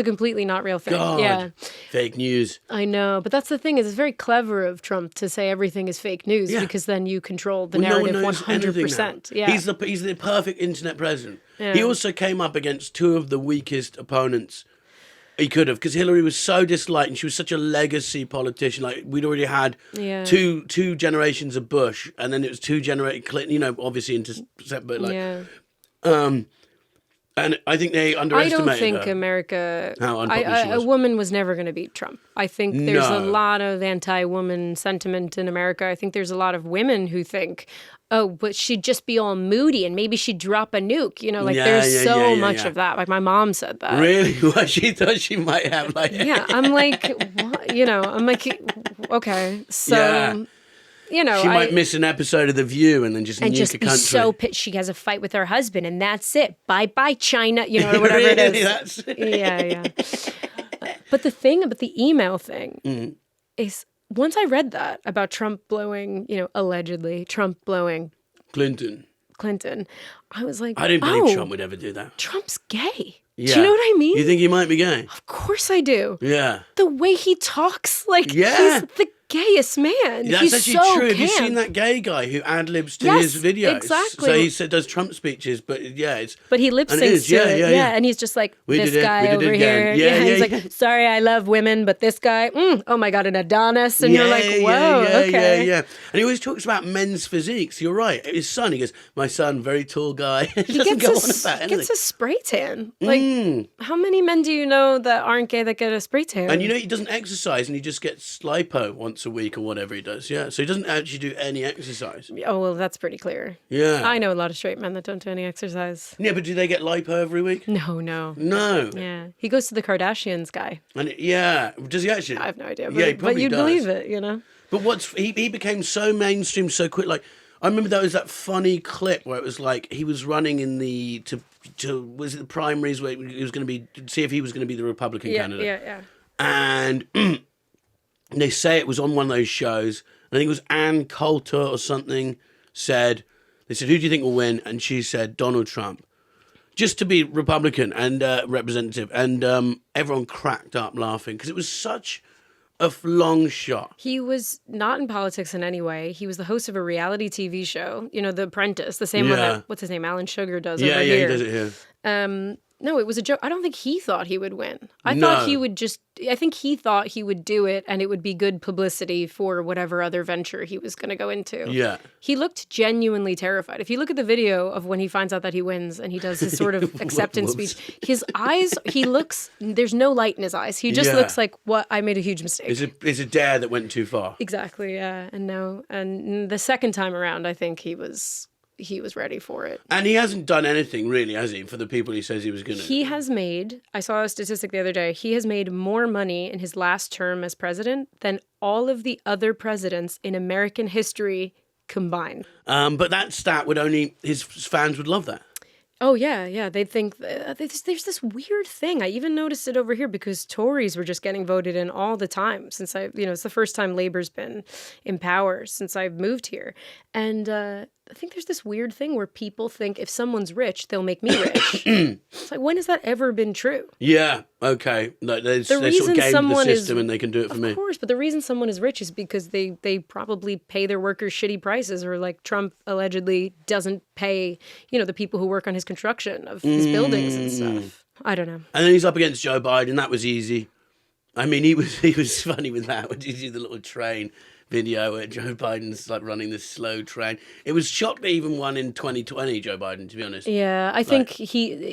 completely not real thing. God, yeah. Fake news. I know, but that's the thing, is it's very clever of Trump to say everything is fake news because then you control the narrative 100%. Yeah. He's the perfect internet president. Yeah. He also came up against two of the weakest opponents he could have, because Hillary was so disliked and she was such a legacy politician. Like, we'd already had two generations of Bush, and then it was two generations Clinton, obviously intercept, but and I think they underestimated I don't think her. America... How unpopular she was. A woman was never going to beat Trump. I think there's a lot of anti-woman sentiment in America. I think there's a lot of women who think, oh, but she'd just be all moody and maybe she'd drop a nuke. There's so much of that. Like, my mom said that. Really? Well, she thought she might have, like... Yeah, I'm like, what? I'm like, okay, so... Yeah. She might miss an episode of The View and then just nuke a country. Be so pissed. She has a fight with her husband, and that's it. Bye, China. Or whatever it is. That's it. Yeah. But the thing about the email thing is, once I read that about Trump blowing, allegedly Trump blowing Clinton, I was like, I didn't believe Trump would ever do that. Trump's gay. Yeah. Do you know what I mean? You think he might be gay? Of course I do. Yeah. The way he talks, like Yeah. he's the gayest man. That's he's actually so true. Have you camp. seen that gay guy who ad-libs to Yes, his videos? exactly. So he does Trump speeches, but it's... But he lip and it syncs is, to it. yeah. And he's just like, We this did it, guy we did over it here. again. Yeah, He's yeah, like, sorry, I love women, but this guy, oh my God, an Adonis. And you're like, whoa, okay. Yeah. And he always talks about men's physiques. You're right. His son, he goes, my son, very tall guy. He doesn't go on gets about a anything. spray tan. Like, how many men do you know that aren't gay that get a spray tan? And he doesn't exercise and he just gets lipo once a week or whatever he does. Yeah. So he doesn't actually do any exercise. Oh, well, that's pretty clear. Yeah. I know a lot of straight men that don't do any exercise. Yeah, but do they get lipo every week? No. No. Yeah. He goes to the Kardashians guy. And yeah. Does he actually? I have no idea. Yeah, he But probably you'd does. believe it, But he became so mainstream so quick. Like, I remember there was that funny clip where it was like he was running in the was it the primaries where he was going to be see if he was going to be the Republican candidate. Yeah. And they say it was on one of those shows. I think it was Ann Coulter or something they said, who do you think will win? And she said, Donald Trump. Just to be Republican and representative. And everyone cracked up laughing because it was such a long shot. He was not in politics in any way. He was the host of a reality TV show, The Apprentice, the same one that, what's his name, Alan Sugar does over here. Yeah, he does it here. No, it was a joke. I don't think he thought he would win. I think he thought he would do it and it would be good publicity for whatever other venture he was going to go into. Yeah. He looked genuinely terrified. If you look at the video of when he finds out that he wins and he does his sort of acceptance speech, his eyes, there's no light in his eyes. He just looks like, what? I made a huge mistake. It's a dare that went too far. Exactly, yeah. And the second time around, I think he was ready for it. And he hasn't done anything really, has he, for the people he says he was going to? He has made, I saw a statistic the other day, he has made more money in his last term as president than all of the other presidents in American history combined. But that stat his fans would love that. Oh, yeah. They'd think, there's this weird thing. I even noticed it over here because Tories were just getting voted in all the time since it's the first time Labour's been in power since I've moved here. And I think there's this weird thing where people think if someone's rich, they'll make me rich. It's like, when has that ever been true? Yeah, okay. Like they sort of game the system and they can do it for me. Of course, but the reason someone is rich is because they probably pay their workers shitty prices, or like Trump allegedly doesn't pay, the people who work on his construction of his buildings and stuff. I don't know. And then he's up against Joe Biden. That was easy. I mean, he was funny with that. When you see the little train video where Joe Biden's like running this slow train. It was shocked they even won in 2020, Joe Biden, to be honest. Yeah, I think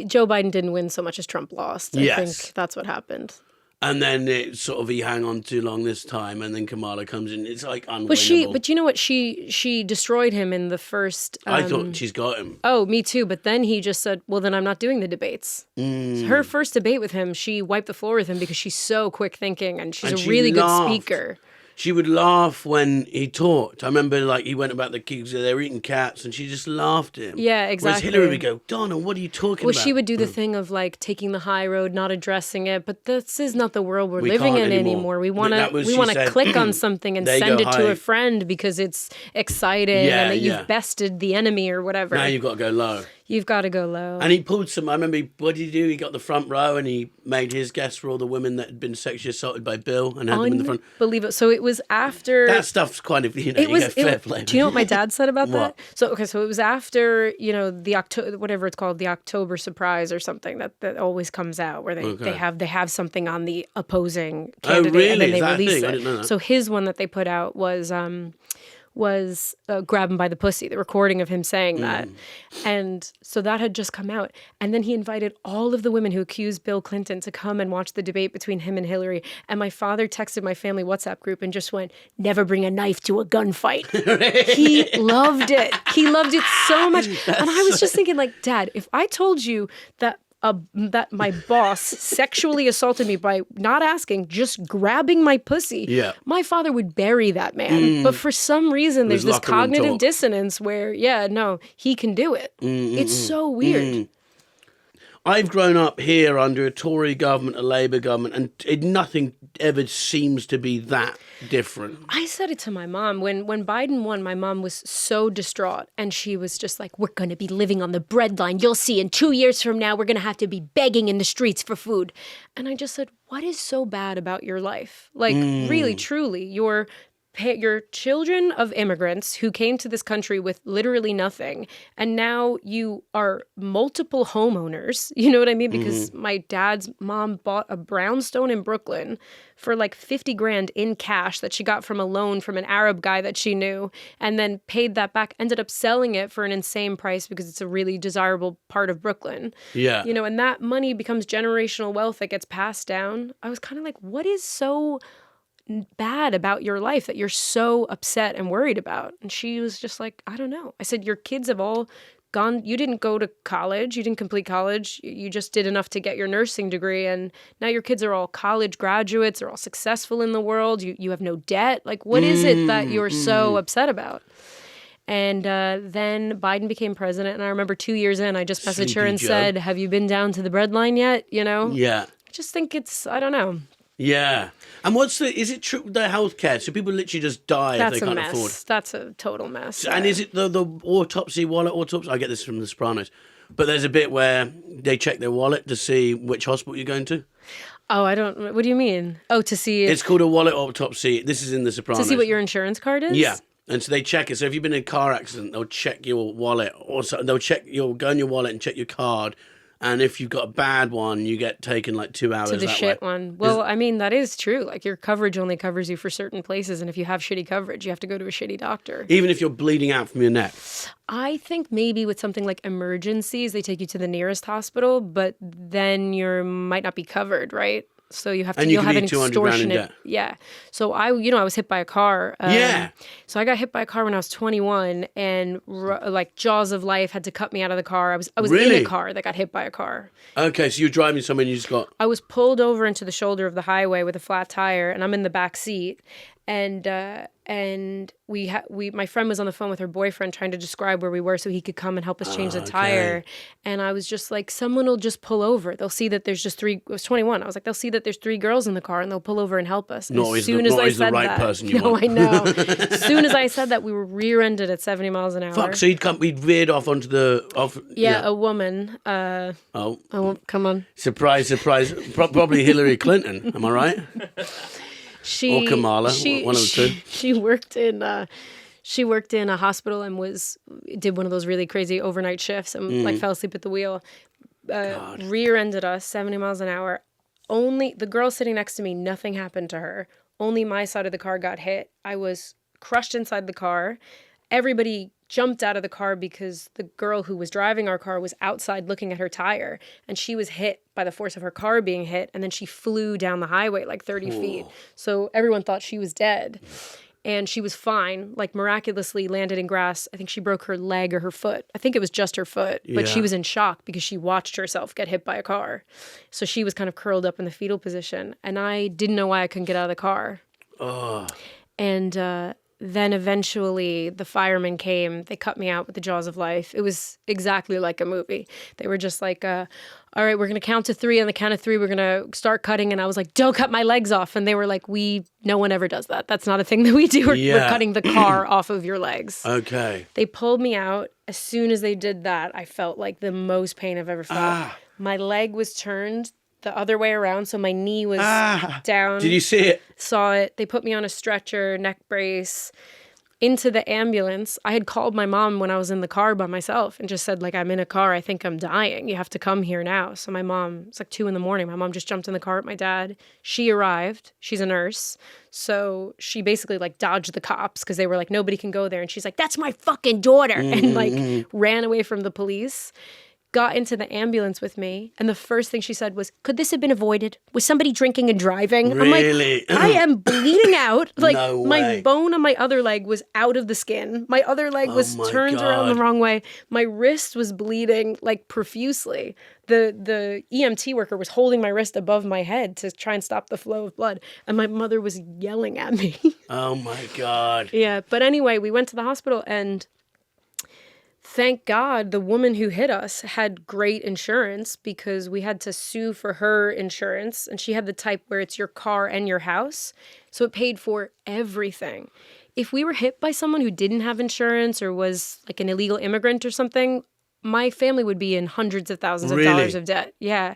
Joe Biden didn't win so much as Trump lost. I think that's what happened. And then it sort of he hang on too long this time, and then Kamala comes in. It's like unwinnable. But you know what? She destroyed him in the first. I thought she's got him. Oh, me too. But then he just said, "Well, then I'm not doing the debates." So her first debate with him, she wiped the floor with him because she's so quick thinking and she's a really good speaker. She would laugh when he talked. I remember, he went about the kids, they were eating cats, and she just laughed at him. Yeah, exactly. Whereas Hillary would go, Donna, what are you talking about? Well, she would do the thing of, taking the high road, not addressing it, but this is not the world we're living in anymore. We want to click on something and send it to a friend because it's exciting and that you've bested the enemy or whatever. Now you've got to go low. You've got to go low. And he pulled I remember, what did he do? He got the front row and he made his guess for all the women that had been sexually assaulted by Bill and had them in the front. Unbelievable. So it was after... That stuff's kind of, fair play. Do you know what my dad said about that? What? So it was after, the October, whatever it's called, the October surprise or something that always comes out where they have something on the opposing candidate and then they release it. I didn't know that. So his one that they put out was grab him by the pussy, the recording of him saying that. And so that had just come out. And then he invited all of the women who accused Bill Clinton to come and watch the debate between him and Hillary. And my father texted my family WhatsApp group and just went, "Never bring a knife to a gunfight." He loved it. He loved it so much. And I was just thinking, Dad, if I told you that my boss sexually assaulted me by not asking, just grabbing my pussy, my father would bury that man. But for some reason, there's this cognitive dissonance where, he can do it. It's so weird. I've grown up here under a Tory government, a Labour government, and nothing ever seems to be that different. I said it to my mom. When Biden won, my mom was so distraught. And she was just like, we're going to be living on the breadline. You'll see in 2 years from now, we're going to have to be begging in the streets for food. And I just said, what is so bad about your life? Like, really, truly, you're children of immigrants who came to this country with literally nothing. And now you are multiple homeowners. You know what I mean? Because my dad's mom bought a brownstone in Brooklyn for like 50 grand in cash that she got from a loan from an Arab guy that she knew, and then paid that back, ended up selling it for an insane price because it's a really desirable part of Brooklyn. Yeah. You know, and that money becomes generational wealth that gets passed down. I was kind of like, what is so bad about your life that you're so upset and worried about? And she was just like, I don't know. I said, your kids have all gone, you didn't go to college, you didn't complete college, you just did enough to get your nursing degree, and now your kids are all college graduates, they're all successful in the world, you have no debt. Like, what is it that you're so upset about? And then Biden became president, and I remember 2 years in, I just messaged her and said, have you been down to the breadline yet? You know? Yeah. I just think it's, I don't know. Yeah. And is it true, the healthcare? So people literally just die if they can't afford? That's a total mess. And is it the wallet autopsy? I get this from The Sopranos. But there's a bit where they check their wallet to see which hospital you're going to. Oh, I don't, what do you mean? Oh, to see. It's called a wallet autopsy. This is in The Sopranos. To see what your insurance card is? Yeah. And so they check it. So if you've been in a car accident, they'll check your wallet. Also, they'll go in your wallet and check your card. And if you've got a bad one, you get taken like 2 hours to the that shit way. one. Well, I mean, that is true. Like, your coverage only covers you for certain places. And if you have shitty coverage, you have to go to a shitty doctor. Even if you're bleeding out from your neck. I think maybe with something like emergencies, they take you to the nearest hospital, but then you might not be covered, right? So you have to, and you you'll have an 200 grand in extortionate. debt. Yeah. So I was hit by a car. Yeah. So I got hit by a car when I was 21, and like jaws of life had to cut me out of the car. I was Really? in a car that got hit by a car. Okay, so you're driving somewhere and you just got... I was pulled over into the shoulder of the highway with a flat tire, and I'm in the back seat. And my friend was on the phone with her boyfriend trying to describe where we were so he could come and help us change the tire. And I was just like, someone will just pull over. They'll see that there's just I was 21. I was like, they'll see that there's 3 girls in the car and they'll pull over and help us. And Not always the right person you want. I know. As soon as I said that, we were rear-ended at 70 miles an hour. Fuck, so we'd veered off onto the... Yeah, a woman. Oh, come on. surprise. Probably Hillary Clinton, am I right? Or Kamala, one of the two. She worked in a hospital and did one of those really crazy overnight shifts and like fell asleep at the wheel. Rear-ended us 70 miles an hour. Only the girl sitting next to me, nothing happened to her. Only my side of the car got hit. I was crushed inside the car. Everybody jumped out of the car because the girl who was driving our car was outside looking at her tire, and she was hit by the force of her car being hit, and then she flew down the highway like 30 feet. So everyone thought she was dead. And she was fine, like miraculously landed in grass. I think she broke her leg or her foot. I think it was just her foot, but she was in shock because she watched herself get hit by a car. So she was kind of curled up in the fetal position, and I didn't know why I couldn't get out of the car. And then eventually the firemen came. They cut me out with the jaws of life. It was exactly like a movie. They were just like, all right, we're going to count to 3. On the count of 3, we're going to start cutting. And I was like, don't cut my legs off. And they were like, no one ever does that. That's not a thing that we do. We're cutting the car off of your legs. Okay. They pulled me out. As soon as they did that, I felt like the most pain I've ever felt. My leg was turned the other way around, so my knee was down. Did you see it? Saw it. They put me on a stretcher, neck brace, into the ambulance. I had called my mom when I was in the car by myself and just said, like, I'm in a car. I think I'm dying. You have to come here now. So my mom, it's like 2 a.m. My mom just jumped in the car with my dad. She arrived. She's a nurse. So she basically like dodged the cops because they were like, nobody can go there. And she's like, that's my fucking daughter. And like ran away from the police. Got into the ambulance with me, and the first thing she said was, could this have been avoided? Was somebody drinking and driving? Really? I'm like, I am bleeding out. Like, No way. my bone on my other leg was out of the skin. My other leg was turned around the wrong way. My wrist was bleeding, like, profusely. The EMT worker was holding my wrist above my head to try and stop the flow of blood, and my mother was yelling at me. Oh, my God. Yeah, but anyway, we went to the hospital, and thank God the woman who hit us had great insurance because we had to sue for her insurance. And she had the type where it's your car and your house. So it paid for everything. If we were hit by someone who didn't have insurance or was like an illegal immigrant or something, my family would be in hundreds of thousands of dollars of debt. Yeah.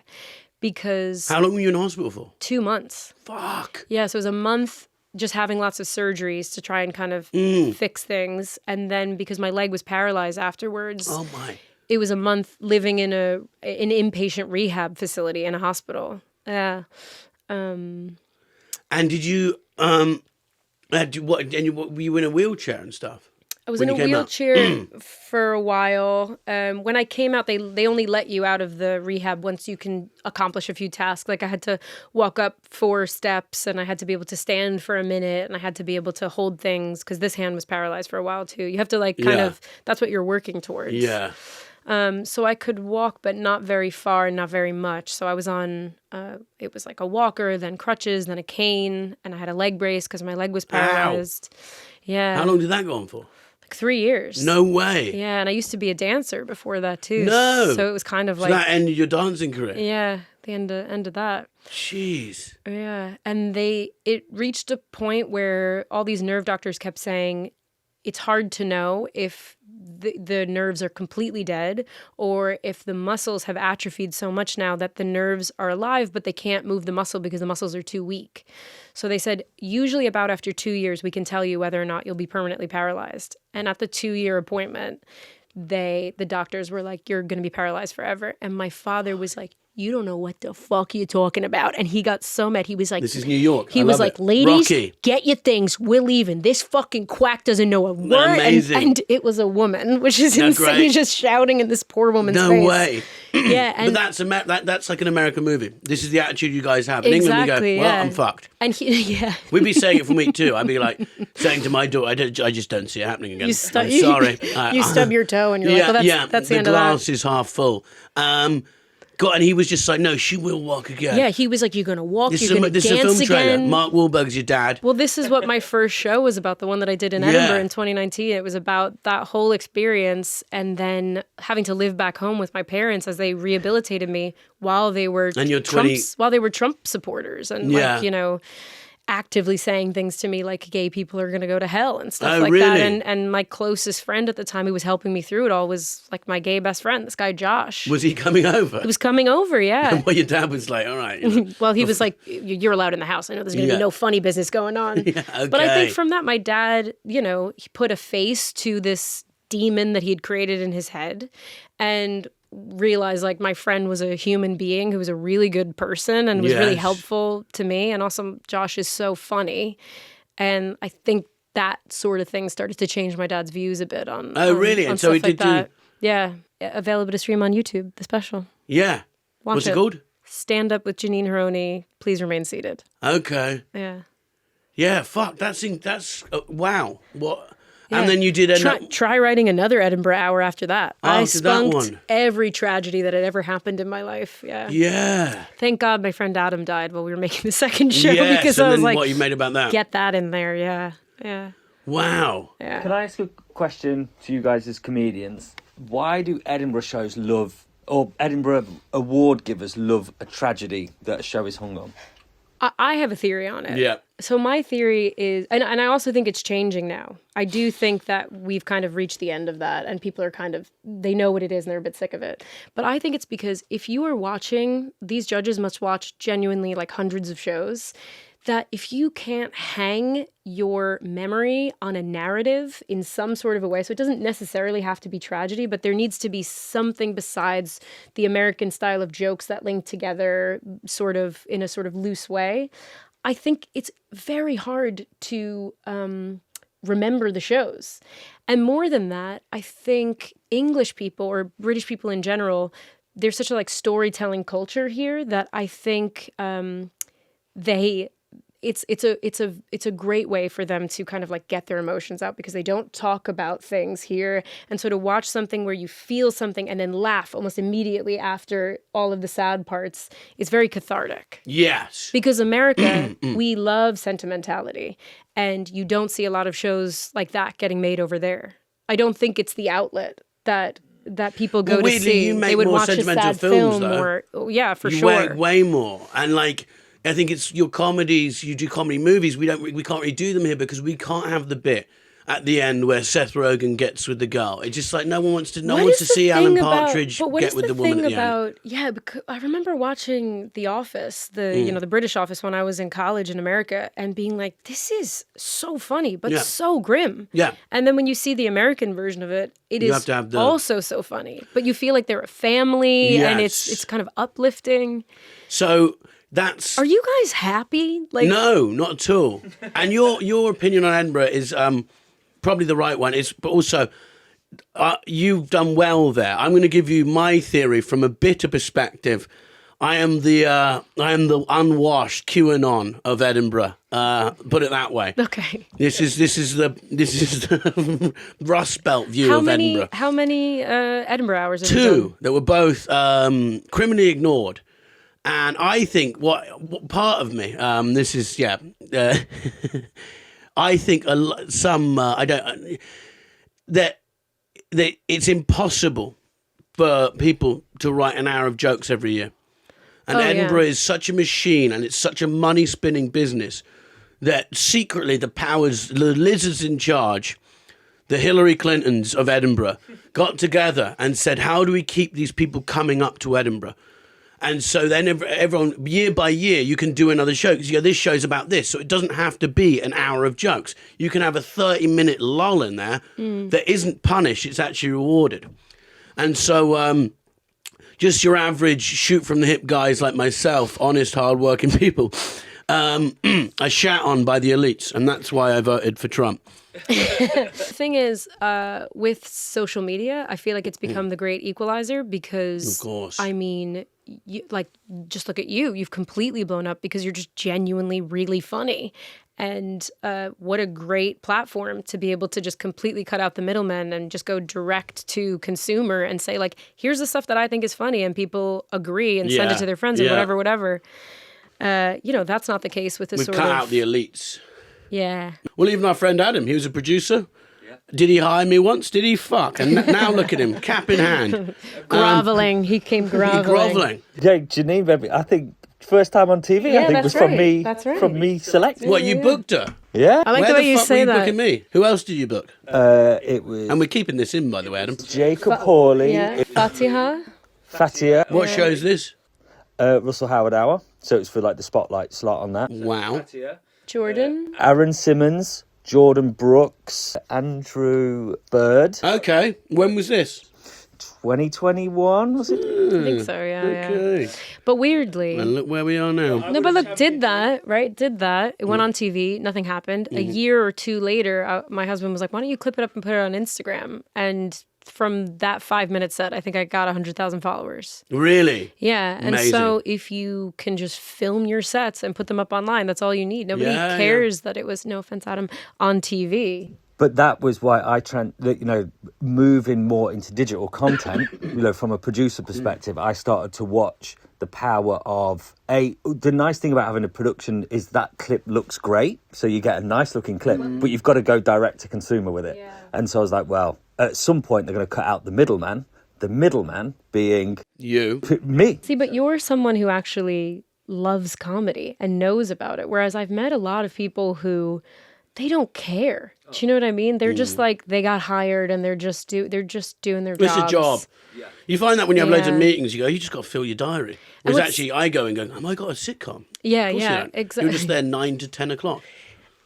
Because... How long were you in hospital for? 2 months. Fuck. Yeah, so it was a month just having lots of surgeries to try and kind of fix things. And then because my leg was paralyzed afterwards, Oh my. it was a month living in an inpatient rehab facility in a hospital. Yeah. And did you were you in a wheelchair and stuff? I was when in a you came out? wheelchair for a while. When I came out, they only let you out of the rehab once you can accomplish a few tasks. Like I had to walk up 4 steps and I had to be able to stand for a minute and I had to be able to hold things because this hand was paralyzed for a while too. You have to like kind of, that's what you're working towards. Yeah. So I could walk, but not very far and not very much. So I was on, it was like a walker, then crutches, then a cane, and I had a leg brace because my leg was paralyzed. Ow. Yeah. How long did that go on for? 3 years. No way. Yeah, and I used to be a dancer before that too. No. So it was kind of like... So that ended your dancing career? Yeah, the end of that. Jeez. Yeah, and it reached a point where all these nerve doctors kept saying, it's hard to know if the nerves are completely dead or if the muscles have atrophied so much now that the nerves are alive, but they can't move the muscle because the muscles are too weak. So they said, usually about after 2 years, we can tell you whether or not you'll be permanently paralyzed. And at the 2-year appointment, the doctors were like, you're going to be paralyzed forever. And my father was like, you don't know what the fuck you're talking about. And he got so mad. He was like, this is New York. He was like, ladies, Rocky. Get your things. We're leaving. This fucking quack doesn't know a word. Amazing. And it was a woman, which is insane. Great. He's just shouting in this poor woman's face. No way. Yeah. And but that's like an American movie. This is the attitude you guys have. In exactly, England, we go, well, I'm fucked. And yeah. We'd be saying it from week 2. I'd be like, saying to my daughter, I just don't see it happening again. I'm sorry. You stub your toe and you're like, well, that's the end of that. The glass is half full. God, and he was just like, no, she will walk again. Yeah, he was like, you're going to walk, this you're going to dance again. This is a film trailer. Mark Wahlberg's your dad. Well, this is what my first show was about, the one that I did in Edinburgh in 2019. It was about that whole experience and then having to live back home with my parents as they rehabilitated me while they were Trump supporters and like, you know, actively saying things to me like gay people are going to go to hell and stuff like that. And my closest friend at the time who was helping me through it all was like my gay best friend, this guy Josh. Was he coming over? He was coming over, yeah. Well, your dad was like, all right. You know. Well, he was like, you're allowed in the house. I know there's going to be no funny business going on. Yeah, okay. But I think from that, my dad, you know, he put a face to this demon that he had created in his head and realized like my friend was a human being who was a really good person and was really helpful to me. And also Josh is so funny. And I think that sort of thing started to change my dad's views a bit on really? On and so he did that. Yeah. Available to stream on YouTube, the special. Yeah. What's it called? Stand Up with Janine Harouni. Please remain seated. Okay. Yeah. Yeah, fuck. That's wow. What? Yeah. And then you did try writing another Edinburgh hour after that. I spunked that one. Every tragedy that had ever happened in my life. Yeah. Yeah. Thank God my friend Adam died while we were making the second show because I was like, what you made about that? Get that in there. Yeah. Yeah. Wow. Yeah. Can I ask a question to you guys as comedians? Why do Edinburgh shows or Edinburgh award givers love a tragedy that a show is hung on? I have a theory on it. Yeah. So my theory is, and I also think it's changing now. I do think that we've kind of reached the end of that and people are they know what it is and they're a bit sick of it. But I think it's because if you are watching, these judges must watch genuinely like hundreds of shows, that if you can't hang your memory on a narrative in some sort of a way, so it doesn't necessarily have to be tragedy, but there needs to be something besides the American style of jokes that link together sort of in a sort of loose way. I think it's very hard to remember the shows. And more than that, I think English people or British people in general, there's such a like storytelling culture here that I think it's a great way for them to kind of like get their emotions out because they don't talk about things here. And so to watch something where you feel something and then laugh almost immediately after all of the sad parts is very cathartic. Yes. Because America, we love sentimentality and you don't see a lot of shows like that getting made over there. I don't think it's the outlet that people go to weirdly, see. you make they would more watch a sentimental sad films, film though. or yeah, for You sure. way more. And like, I think it's your comedies. You do comedy movies. We can't really do them here because we can't have the bit at the end where Seth Rogen gets with the girl. It's just like no one wants to see Alan Partridge get with the woman at the end. Yeah, because I remember watching The Office, the British Office when I was in college in America, and being like, this is so funny, but so grim. Yeah. And then when you see the American version of it, it You is have to have also so funny. But you feel like they're a family, and Yes. it's kind of uplifting. So that's. Are you guys happy? Like, No, not at all. And your opinion on Edinburgh is probably the right one. But also, you've done well there. I'm going to give you my theory from a bitter perspective. I am the unwashed QAnon of Edinburgh. Put it that way. Okay. This is the Rust Belt view of Edinburgh. How many Edinburgh hours have you Two done? that were both criminally ignored. And I think what part of me, I think that it's impossible for people to write an hour of jokes every year. And Edinburgh is such a machine and it's such a money spinning business that secretly the lizards in charge, the Hillary Clintons of Edinburgh, got together and said, how do we keep these people coming up to Edinburgh? And so then everyone, year by year, you can do another show. Because this show's about this. So it doesn't have to be an hour of jokes. You can have a 30-minute lull in there that isn't punished. It's actually rewarded. And so just your average shoot-from-the-hip guys like myself, honest, hard-working people, are shat on by the elites. And that's why I voted for Trump. The thing is, with social media, I feel like it's become the great equalizer because, Of course. I mean, just look at you. You've completely blown up because you're just genuinely really funny. And what a great platform to be able to just completely cut out the middlemen and just go direct to consumer and say, like, here's the stuff that I think is funny, and people agree and send it to their friends and whatever. That's not the case with this We've sort cut of... out the elites. Yeah. Well, even our friend Adam, he was a producer. Yeah. Did he hire me once? Did he fuck? And now look at him, cap in hand. Groveling. He came groveling. Yeah, Janine, baby, I think first time on TV, Yeah, I think that's was from right. me. That's right. From me selecting. What, you booked her? Yeah. I like Where the way you fuck say were you that. booking me? Who else did you book? It was And we're keeping this in, by the way, Adam. Jacob Hawley, Yeah. Fatiha. Fatia, What show is this? Russell Howard Hour. So it's for like the spotlight slot on that. Wow. Jordan. Aaron Simmons, Jordan Brooks, Andrew Bird. Okay. When was this? 2021, was it? I think so, yeah. Okay. But weirdly... And look where we are now. No, but look, did that. It went on TV. Nothing happened. A year or two later, my husband was like, why don't you clip it up and put it on Instagram? And from that 5-minute set, I think I got 100,000 followers. Really? Yeah. And Amazing. so if you can just film your sets and put them up online, that's all you need. Nobody Yeah, cares that it was, no offense, Adam, on TV. But that was why I moving more into digital content, from a producer perspective, I started to watch the power of the nice thing about having a production is that clip looks great. So you get a nice looking clip, but you've got to go direct to consumer with it. Yeah. And so I was like, well, at some point they're going to cut out the middleman being You. me. See, but you're someone who actually loves comedy and knows about it. Whereas I've met a lot of people who they don't care. Do you know what I mean? They're just like, they got hired and they're just doing their jobs. It's a job. Yeah. You find that when you have loads of Yeah. meetings, you just got to fill your diary. Whereas actually I go and go, oh, I got a sitcom. Yeah, Of course you yeah, don't. exactly. You're just there 9 to 10 o'clock.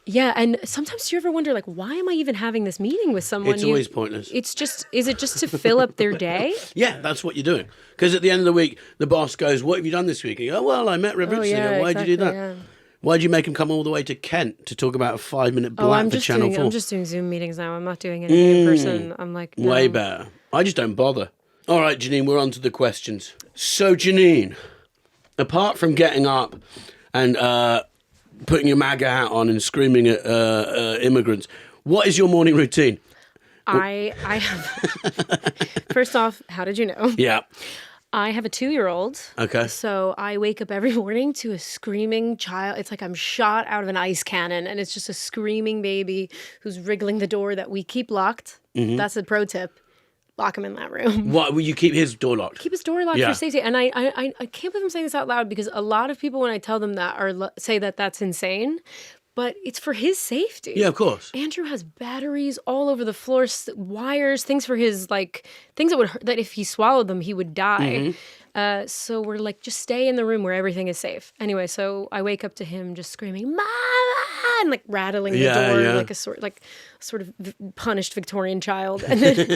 Yeah, and sometimes do you ever wonder, like, why am I even having this meeting with someone? It's always pointless. Is it just to fill up their day? Yeah, that's what you're doing. Because at the end of the week, the boss goes, what have you done this week? And you go, well, I met Rivers. Why'd you do that? Yeah. Why'd you make him come all the way to Kent to talk about a 5-minute black for Channel 4? I'm just doing Zoom meetings now. I'm not doing anything in person. I'm like, no. Way better. I just don't bother. All right, Janine, we're on to the questions. So, Janine, apart from getting up and putting your MAGA hat on and screaming at immigrants, what is your morning routine? I have... First off, how did you know? Yeah. I have a 2-year-old. Okay. So I wake up every morning to a screaming child. It's like I'm shot out of an ice cannon, and it's just a screaming baby who's wriggling the door that we keep locked. That's a pro tip. lock him in that room. What, will you keep his door locked? Keep his door locked for safety. And I can't believe I'm saying this out loud because a lot of people, when I tell them that, say that that's insane. But it's for his safety. Yeah, of course. Andrew has batteries all over the floor, wires, things for his, like, things that would hurt, that if he swallowed them, he would die. So we're like, just stay in the room where everything is safe. Anyway, so I wake up to him just screaming, "Mama!" and like rattling the door like a sort of punished Victorian child. And then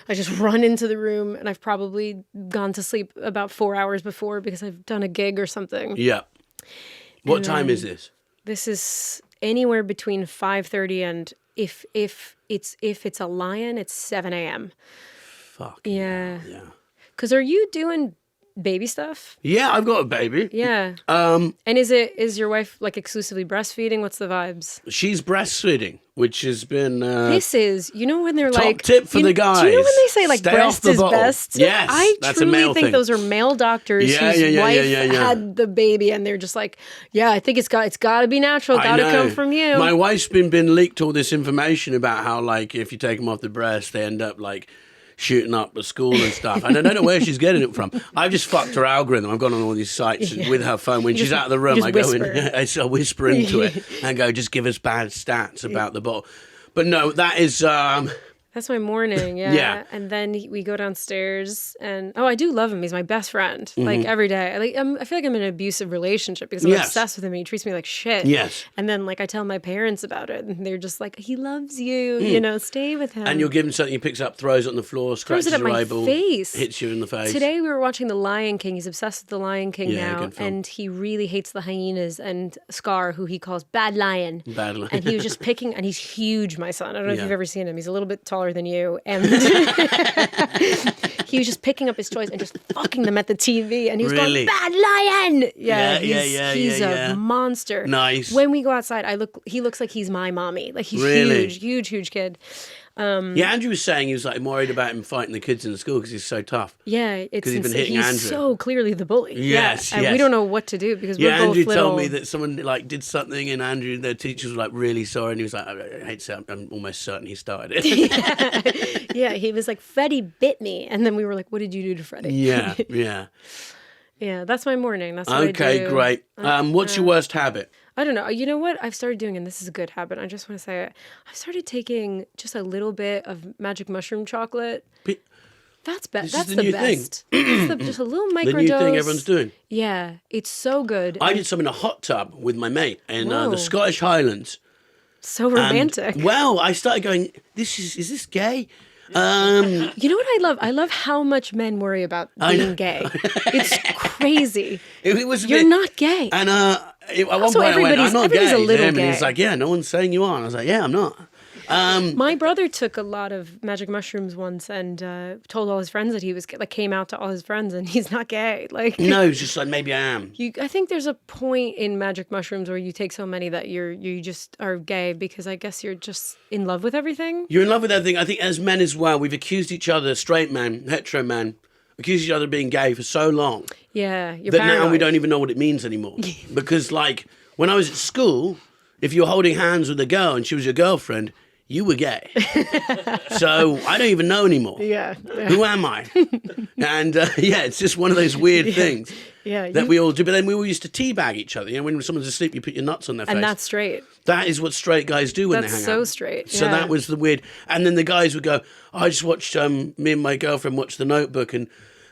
I just run into the room, and I've probably gone to sleep about 4 hours before because I've done a gig or something. Yeah. What time is this? This is anywhere between 5:30 and if it's a lion, it's 7 a.m. Fuck. Yeah. Yeah. Because are you doing baby stuff? Yeah, I've got a baby. Yeah. And is your wife like exclusively breastfeeding? What's the vibes? She's breastfeeding, which has been This is, you know, when they're top like tip for the guys. Do you know when they say like Stay breast off the is bottle. best? Yes, I that's a truly male think thing. those are male doctors whose wife had the baby, and they're just like, yeah, I think it's got to be natural, got to come from you. My wife's been leaked all this information about how, like, if you take them off the breast, they end up like shooting up at school and stuff. And I don't know where she's getting it from. I've just fucked her algorithm. I've gone on all these sites with her phone. When she's out of the room, I go in, I whisper into it and go, just give us bad stats about the bottle. But no, that is... That's my morning, yeah. And then we go downstairs, and I do love him. He's my best friend, like every day. I feel like I'm in an abusive relationship because I'm obsessed with him, and he treats me like shit. Yes. And then like I tell my parents about it, and they're just like, he loves you, you know, stay with him. And you'll give him something, he picks up, throws it on the floor, scratches throws it at your my eyeball, face. hits you in the face. Today we were watching The Lion King. He's obsessed with The Lion King now, good film. and he really hates the hyenas and Scar, who he calls Bad Lion. Bad lion. And he was just picking, and he's huge, my son. I don't know if you've ever seen him. He's a little bit taller than you, and he was just picking up his toys and just fucking them at the TV, and he was going, "Bad Lion!" He's a monster. Nice. When we go outside, he looks like he's my mommy. Like he's huge kid. Andrew was saying he was like worried about him fighting the kids in the school because he's so tough. Yeah, because he's been hitting Andrew. He's so clearly the bully. Yes, and we don't know what to do because we're both Andrew little. told me that someone like did something, and Andrew, their teachers were like really sorry, and he was like, I hate to say, I'm almost certain he started it. Yeah, he was like, Freddie bit me, and then we were like, what did you do to Freddie? Yeah. Yeah, that's my morning. That's what I do. Okay, great. What's your worst habit? I don't know. You know what I've started doing, and this is a good habit. I just want to say it. I've started taking just a little bit of magic mushroom chocolate. That's best. That's the best. Just a little microdose. The new thing everyone's doing. Yeah, it's so good. I did some in a hot tub with my mate in the Scottish Highlands. So romantic. Well, I started going, is this gay? You know what I love? I love how much men worry about being gay. It's crazy. You're not gay. And at one point I went, I'm not gay. A little and gay. he's like, yeah, no one's saying you are. And I was like, yeah, I'm not. My brother took a lot of magic mushrooms once and told all his friends that he was like came out to all his friends, and he's not gay. Like no, he's just like maybe I am. I think there's a point in magic mushrooms where you take so many that you just are gay because I guess you're just in love with everything. You're in love with everything. I think as men as well, we've accused each other, straight men, hetero men, accused each other of being gay for so long. Yeah, you're that paranoid. now we don't even know what it means anymore. Because like when I was at school, if you were holding hands with a girl and she was your girlfriend, you were gay. So I don't even know anymore. Yeah. Who am I? And it's just one of those weird things that we all do. But then we all used to teabag each other. You know, when someone's asleep, you put your nuts on their face. And that's straight. That is what straight guys do when they hang out. That's so straight. So that was the weird. And then the guys would go, I just watched, me and my girlfriend watched The Notebook,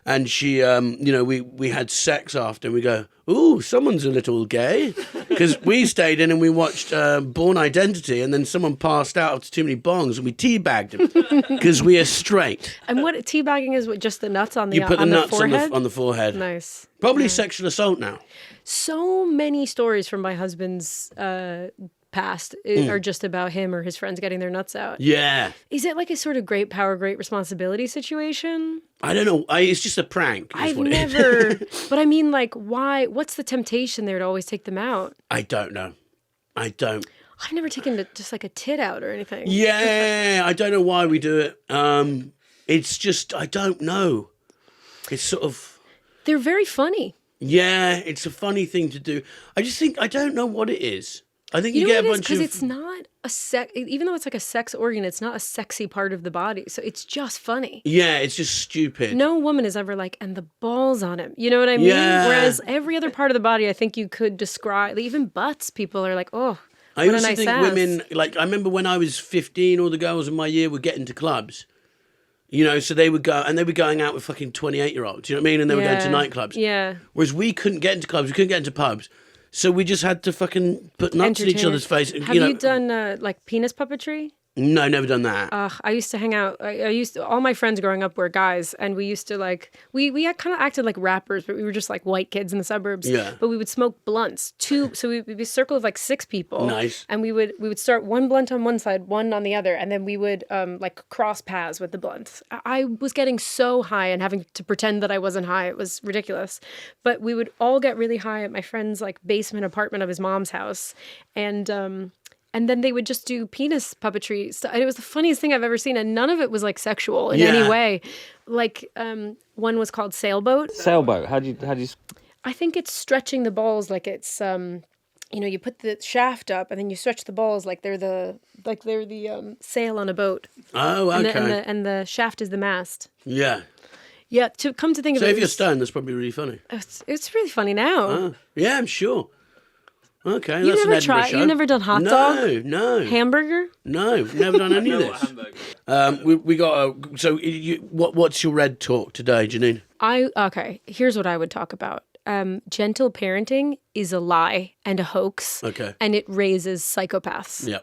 and she, we had sex after, and we go, ooh, someone's a little gay. Because we stayed in and we watched Born Identity, and then someone passed out after too many bongs, and we teabagged him because we are straight. And what teabagging is, just the nuts on the forehead? You put the nuts on the forehead. Nice. Probably sexual assault now. So many stories from my husband's past are just about him or his friends getting their nuts out. Yeah. Is it like a sort of great power, great responsibility situation? I don't know. It's just a prank. I've never. But I mean, like, why? What's the temptation there to always take them out? I don't know. I don't. I've never taken just like a tit out or anything. Yeah, I don't know why we do it. It's just, I don't know. It's sort of... They're very funny. Yeah, it's a funny thing to do. I just think, I don't know what it is. I think you get a bunch of... Because it's not... even though it's like a sex organ, it's not a sexy part of the body. So it's just funny. Yeah, it's just stupid. No woman is ever like, and the balls on him. You know what I mean? Yeah. Whereas every other part of the body, I think you could describe, even butts, people are like, oh, I what a also nice think ass. women, like, I remember when I was 15, all the girls in my year would get into clubs. You know, so they would go, and they were going out with fucking 28-year-olds, you know what I mean? And they were going to nightclubs. Yeah. Whereas we couldn't get into clubs, we couldn't get into pubs. So we just had to fucking put nuts in each other's face. Have you done like penis puppetry? No, never done that. I used to hang out. All my friends growing up were guys, and we used to like, we kind of acted like rappers, but we were just like white kids in the suburbs. Yeah. But we would smoke blunts, so we'd be a circle of like 6 people. Nice. And we would start one blunt on one side, one on the other, and then we would like cross paths with the blunts. I was getting so high and having to pretend that I wasn't high. It was ridiculous. But we would all get really high at my friend's like basement apartment of his mom's house, and then they would just do penis puppetry. And it was the funniest thing I've ever seen. And none of it was like sexual in any way. Like one was called Sailboat. Sailboat. How do you? I think it's stretching the balls like it's you put the shaft up and then you stretch the balls like they're the sail on a boat. Oh, okay. And the shaft is the mast. Yeah. Yeah. To come to think of it, So if you're stoned, that's probably really funny. It's really funny now. Yeah, I'm sure. Okay, You've that's never an Edinburgh show. You've never done hot dog? No. Hamburger? No, never done any of this. We got what's your red talk today, Janine? Okay, here's what I would talk about. Gentle parenting is a lie and a hoax. Okay. And it raises psychopaths. Yeah.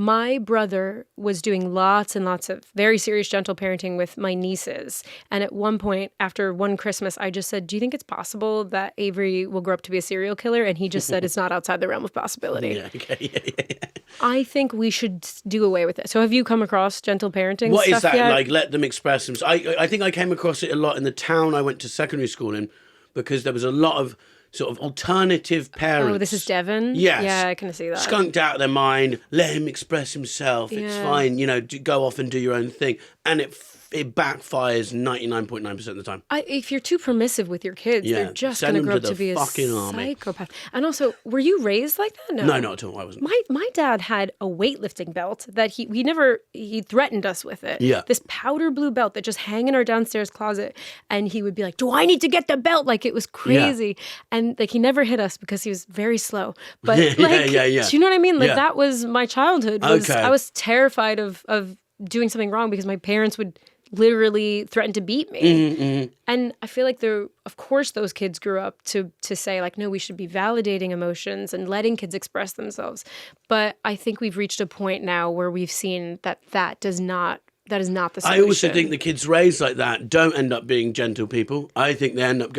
My brother was doing lots and lots of very serious gentle parenting with my nieces. And at one point, after one Christmas, I just said, do you think it's possible that Avery will grow up to be a serial killer? And he just said, it's not outside the realm of possibility. Yeah, okay, yeah. I think we should do away with it. So have you come across gentle parenting What stuff is that? yet? Like, let them express themselves. I think I came across it a lot in the town I went to secondary school in, because there was a lot of sort of alternative parents. Oh, this is Devon? Yes. Yeah, I can see that. Skunked out of their mind, let him express himself, it's fine, go off and do your own thing. And it backfires 99.9% of the time. If you're too permissive with your kids, they're just going to grow up to be a psychopath. And also, were you raised like that? No, not at all. I wasn't. My dad had a weightlifting belt that he threatened us with it. Yeah. This powder blue belt that just hang in our downstairs closet. And he would be like, do I need to get the belt? Like, it was crazy. Yeah. And like, he never hit us because he was very slow. But yeah. Do you know what I mean? Like, that was my childhood. I was terrified of doing something wrong because my parents would literally threatened to beat me. Mm-hmm. And I feel like of course those kids grew up to say like, no, we should be validating emotions and letting kids express themselves. But I think we've reached a point now where we've seen that is not the solution. I also think the kids raised like that don't end up being gentle people. I think they end up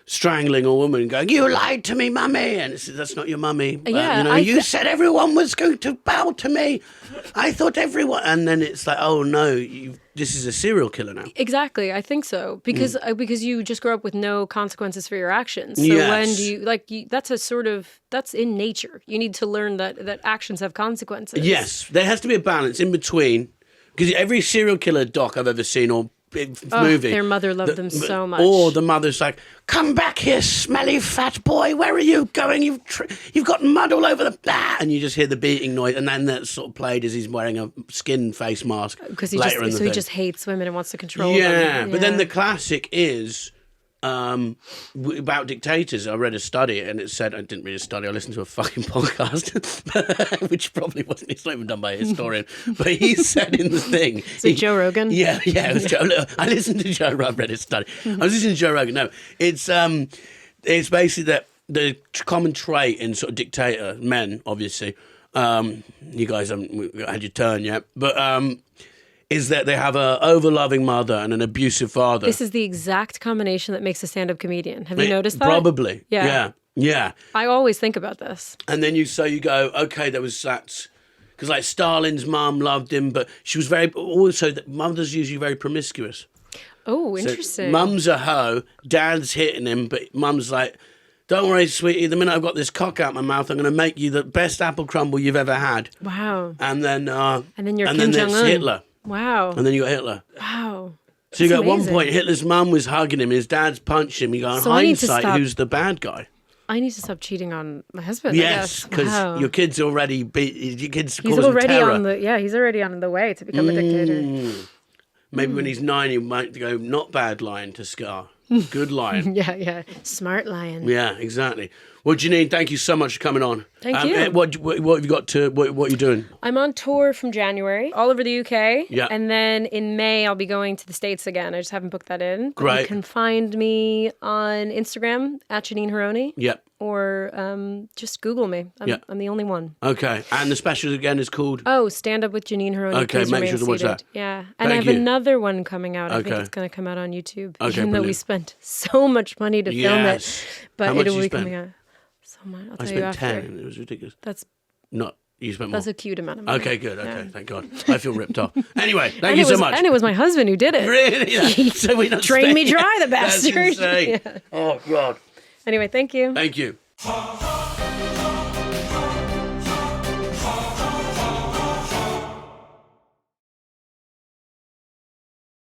strangling a woman and going, you lied to me, mummy. And that's not your mummy. Yeah, you said everyone was going to bow to me. I thought everyone. And then it's like, oh no, this is a serial killer now. Exactly. I think so. Because you just grow up with no consequences for your actions. So when do you, that's in nature. You need to learn that actions have consequences. Yes. There has to be a balance in between. Because every serial killer doc I've ever seen or movie. Their mother loved them so much. Or the mother's like, come back here, smelly fat boy. Where are you going? You've got mud all over the... And you just hear the beating noise. And then that's sort of played as he's wearing a skin face mask. Because he just hates women and wants to control them. Yeah, but then the classic is... about dictators. I read a study and it said, I didn't read a study, I listened to a fucking podcast, which probably wasn't, it's not even done by a historian, but he said in the thing. Is it Joe Rogan? Yeah, it was Joe. I listened to Joe Rogan, read his study. I was listening to Joe Rogan. No, it's basically that the common trait in sort of dictator men, obviously, you guys haven't had your turn yet, but, is that they have a over-loving mother and an abusive father. This is the exact combination that makes a stand-up comedian. Have you noticed that? Probably. Yeah. I always think about this. And then you go, okay, there was that... Because like Stalin's mum loved him, but she was also, mother's usually very promiscuous. Oh, interesting. So mum's a hoe, dad's hitting him, but mum's like, don't worry, sweetie, the minute I've got this cock out my mouth, I'm going to make you the best apple crumble you've ever had. Wow. And then you're Kim Jong-un. There's Hitler. Wow. And then you got Hitler. Wow. So you got at one point, Hitler's mum was hugging him, his dad's punched him. You go, in hindsight, who's the bad guy? I need to stop cheating on my husband. Yes, because wow. your kid's already your kid's He's causing already terror. he's already on the way to become a dictator. Maybe when he's 9, he might go not bad lion to Scar, good lion. Yeah, smart lion. Yeah, exactly. Well, Janine, thank you so much for coming on. Thank you. What have you got to? What are you doing? I'm on tour from January all over the UK. Yeah. And then in May, I'll be going to the States again. I just haven't booked that in. But Great. you can find me on Instagram at Janine Harouni. Yep. Or just Google me. I'm the only one. Okay. And the special again is called? Oh, Stand Up with Janine Harouni. Okay, Please make Remain sure to watch Seated. that. Yeah. And Thank I have you. another one coming out. I think Okay. it's going to come out on YouTube. Okay, Even though we brilliant. spent so much money to film Yes. it. But How much it you will be spent? coming out. So much. I'll I tell you spent after. 10 and it was ridiculous. That's You spent more. a cute amount of money. Okay, good. Okay, Yeah. thank God. I feel ripped off. Anyway, thank And you it so was- much. And it was my husband who did it. Really? Yeah. He So we're not trained me staying- dry, the That's bastard. insane. Yeah. Oh, God. Anyway, thank you. Thank you.